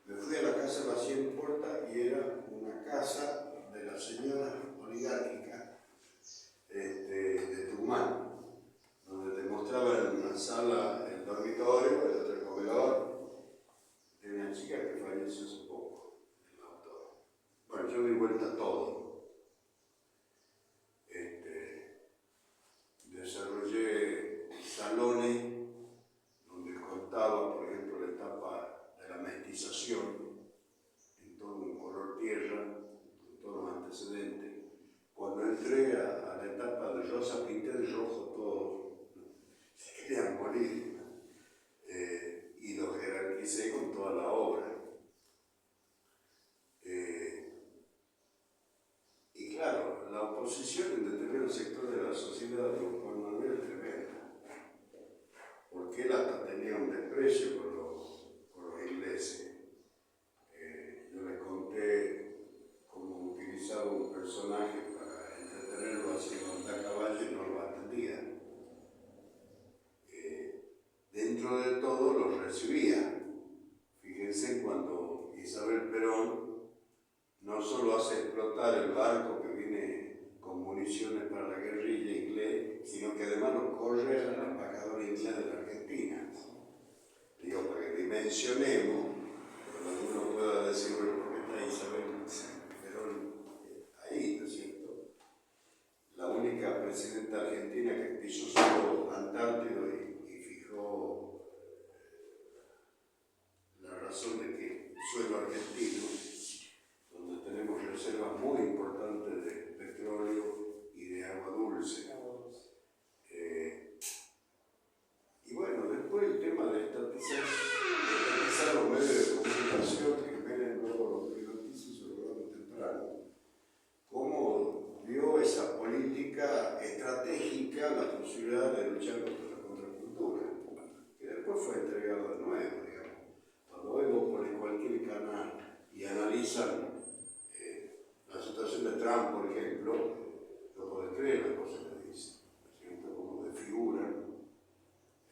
Me fui a la Casa de las 100 Puertas y era una casa de la señora oligárquica de Tucumán, donde te mostraban en una sala el dormitorio, el otro el comedor, de una chica que falleció hace poco, el autor. Bueno, yo di vuelta a todo. Desarrollé salones donde contaba, por ejemplo, la etapa de la mestización en todo un color tierra, abordar el barco que viene con municiones para la guerrilla inglés, sino que además lo corre al embajador inglés de la Argentina. Digo, para que dimensionemos, cuando uno pueda decir, bueno, ¿por qué está Isabel Perón ahí, no es cierto? La única presidenta argentina que pisó solo Antártido y fijó la razón de que suelo argentino, donde tenemos reservas muy importantes de petróleo y de agua dulce. Y bueno, después el tema de estatizar los medios de comunicación que vienen luego los privatizos y los temprano. ¿Cómo vio esa política estratégica la posibilidad de luchar contra la contracultura? Que después fue entregada de nuevo, digamos. Cuando hoy vos pones cualquier canal y analizan la situación de Trump, por ejemplo, no podés creer las cosas que dice, siempre como desfiguran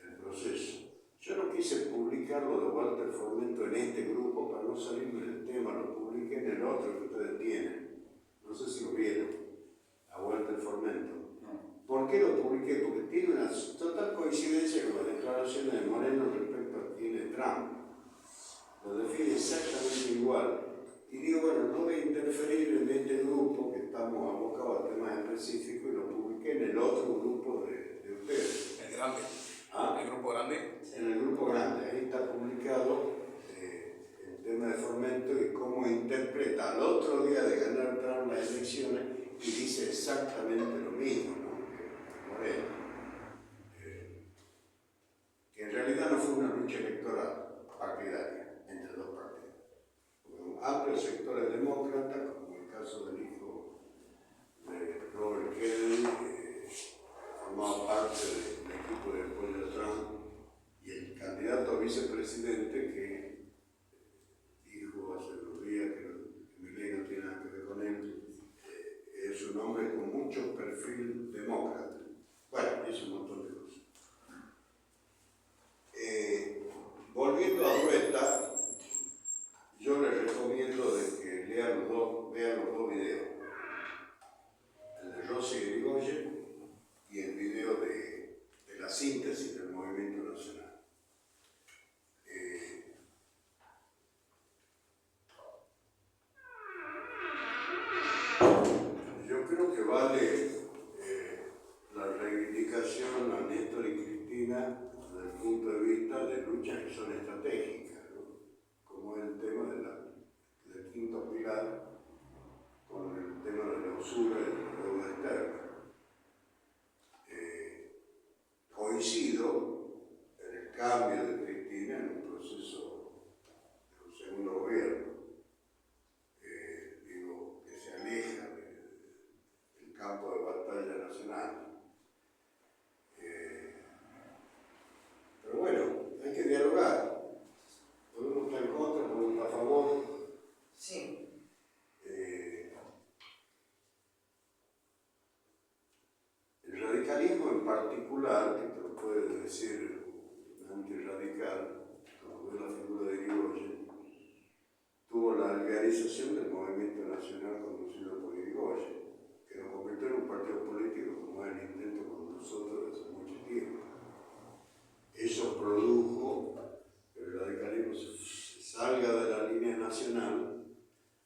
el proceso. Yo no quise publicar lo de Walter Formento en este grupo para no salirme del tema, lo publiqué en el otro que ustedes tienen. No sé si lo vieron, a Walter Formento. ¿Por qué lo publiqué? Porque tiene una total coincidencia con las declaraciones de Moreno respecto a quién es Trump. Lo define exactamente igual. Y digo, bueno, no voy a interferir en este grupo que estamos abocados a temas específicos y lo publiqué en el otro grupo de ustedes. El grande. ¿Ah? El grupo grande. En el grupo grande, ahí está publicado el tema de Formento y cómo interpreta al otro día de ganar Trump las elecciones y dice exactamente lo mismo, ¿no? Moreno. Que en realidad no fue una lucha electoral partidaria entre dos partidos. Hubo amplios sectores demócratas, como el caso del hijo de Robert Kennedy, formaba parte del equipo de apoyo a Trump, y el candidato a vicepresidente que dijo hace unos días que Milei no tiene nada que ver con él, es un hombre con mucho perfil demócrata. Bueno, es un montón de cosas. Volviendo a Rueta, yo les recomiendo de que vean los dos videos. El de Rossi Irigoyen y el video de la síntesis del movimiento nacional. Yo creo que vale la reivindicación a Néstor y Cristina desde el punto de vista de luchas que son estratégicas, ¿no? Como el tema del quinto pilar con el tema de la usura y de la deuda externa. Coincido en el cambio de Cristina en un proceso de un segundo gobierno, digo, que se aleja del campo de batalla nacional. Pero bueno, hay que dialogar. Por uno está en contra, por uno está a favor. Sí. El radicalismo en particular, que te lo puede decir un antirradical, como ve la figura de Irigoyen, tuvo la alvearización del movimiento nacional conducido por Irigoyen, que lo convirtió en un partido político como era el intento con nosotros desde mucho tiempo. Eso produjo que el radicalismo se salga de la línea nacional.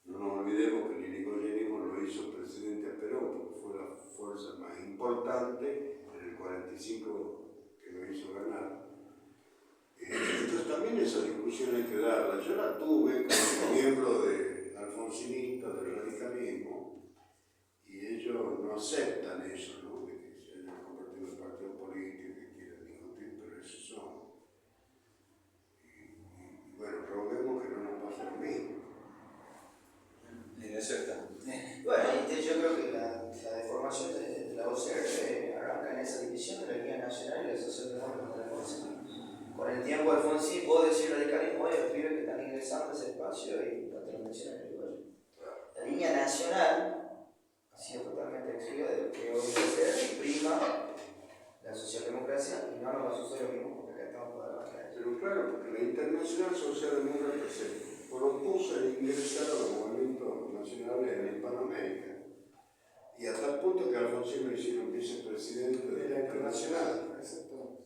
No nos olvidemos que el irigoyenismo lo hizo presidente a Perón, porque fue la fuerza más importante en el 45 que lo hizo ganar. Entonces también esa discusión hay que darla. Yo la tuve como miembro de alfonsinistas del radicalismo y ellos no aceptan eso, ¿no? De que se hayan convertido en partido político y quieran discutir, pero esos son. Y bueno, roguemos que no nos pase lo mismo. En eso está. Bueno, yo creo que la deformación de la OCR arranca en esa división de la línea nacional y la socialdemócrata de Alfonsín. Con el tiempo de Alfonsín, vos decís radicalismo, hay pibes que están ingresando a ese espacio y no te lo mencionan en el lugar. La línea nacional ha sido totalmente excluida de lo que hoy es y prima la socialdemocracia y no nos sucede lo mismo porque acá estamos para debatir. Pero claro, porque la Internacional Socialdemócrata se propuso ingresar a los movimientos candidatos nacionales en Hispanoamérica. Y a tal punto que Alfonsín lo hicieron vicepresidente de la Internacional. Exacto.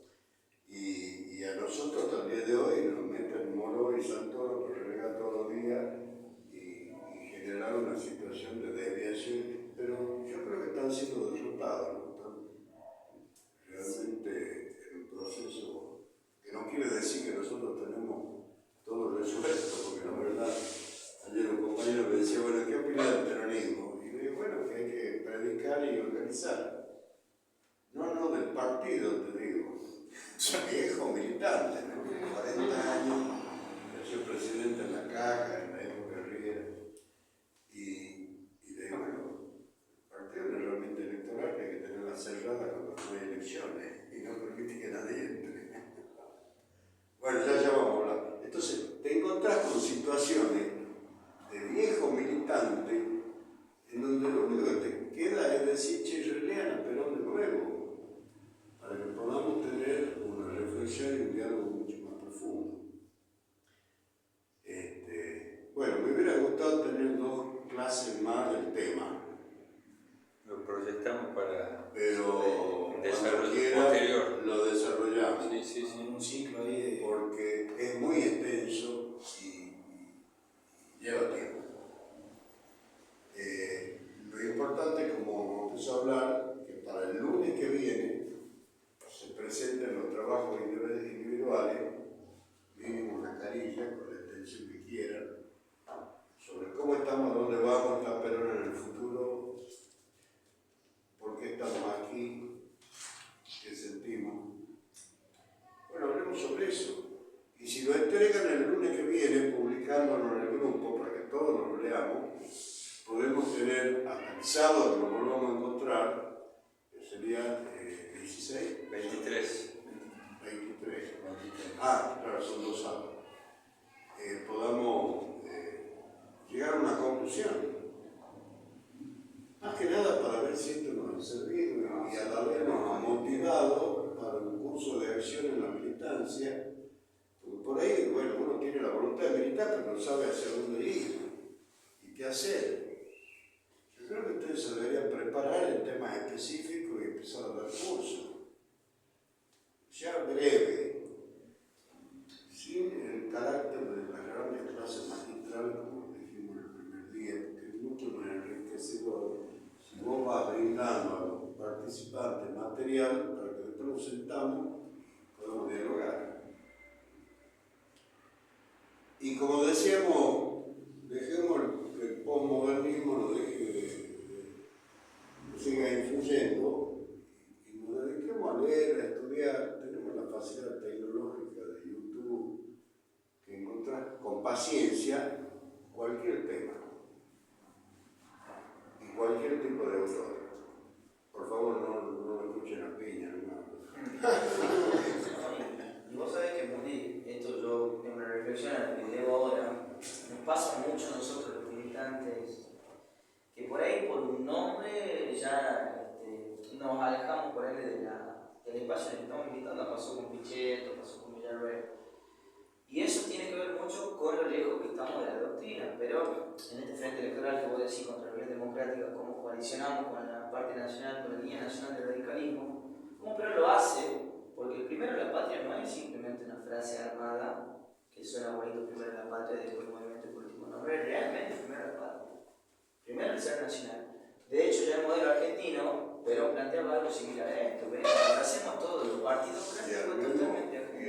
Y a nosotros hasta el día de hoy nos meten Moro y Santoro por regar todos los días y generar una situación de desviación. Pero yo creo que están siendo derrotados, ¿no? Están realmente en un proceso que no quiere decir que nosotros tenemos todo resuelto, porque la verdad, ayer un compañero me decía, bueno, ¿qué opina del peronismo? Y le digo, bueno, que hay que predicar y organizar. No del partido, te digo. Viejo militante, ¿no? 40 años, nació presidente en la Caja, en la época de Riera. Y le digo, bueno, el partido es una herramienta electoral que hay que tenerla cerrada cuando no hay elecciones y no permite que nadie entre. Bueno, ya vamos a hablar. Entonces, te encontrás con situaciones de viejo militante en donde lo único que te queda es decir, che, relean a Perón de nuevo, para que podamos tener una reflexión y un diálogo mucho más profundo. Bueno, me hubiera gustado tener 2 clases más del tema, Lo proyectamos para pero desarrollo cuando quiera posterior. lo desarrollamos. Sí. En un ciclo ahí de... Porque es muy extenso y lleva tiempo. Lo importante, como empezó a hablar, que para el lunes que viene se presenten los trabajos individuales, mínimo una carilla con la extensión que quieran, sobre cómo estamos, dónde vamos, está Perón en el futuro, por qué estamos aquí, qué sentimos. Bueno, hablemos sobre eso. Y si lo entregan el lunes que viene, publicándolo en el grupo para que todos lo leamos, podemos tener hasta el sábado que nos volvamos a encontrar, que sería 16, 23. 23. Ah, claro, son 2 sábados. Podamos llegar a una conclusión. Más que nada para ver si esto nos ha servido y a la vez nos ha motivado para un curso de acción en la militancia. Porque por ahí, bueno, uno tiene la voluntad de militar, pero no sabe hacia dónde ir y qué hacer. Yo creo que ustedes se deberían preparar en temas específicos y empezar a dar cursos. Ya breve, sin el carácter de las grandes clases magistrales, como dijimos el primer día, porque es mucho más enriquecedor si vos vas brindando a los participantes material para que después nos sentamos y podamos dialogar. Y como decíamos, dejemos que el postmodernismo nos siga influyendo y nos dediquemos a leer, a estudiar. Tenemos la facilidad tecnológica de YouTube que encontrás con paciencia cualquier tema y cualquier tipo de autor. Por favor, no escuchen a Piña, Y vos sabés que, Mundi, esto yo en una reflexión a la que llevo ahora, nos pasa mucho a nosotros los militantes, que por ahí por un nombre ya nos alejamos por ahí del espacio en el que estamos militando. Pasó con Pichetto, pasó con Villarreal. Y eso tiene que ver mucho con lo lejos que estamos de la doctrina, pero en este frente electoral que vos decís contra la Unión Democrática, cómo coalicionamos con la parte nacional, con la línea nacional del radicalismo, cómo Perón lo hace, porque primero la patria no es simplemente una frase armada, que suena bonito, primero la patria, después el movimiento político, no, es realmente primero la patria, primero el ser nacional. De hecho, ya el modelo argentino, Perón planteaba algo similar a esto, ¿ves? Hacemos todos los partidos y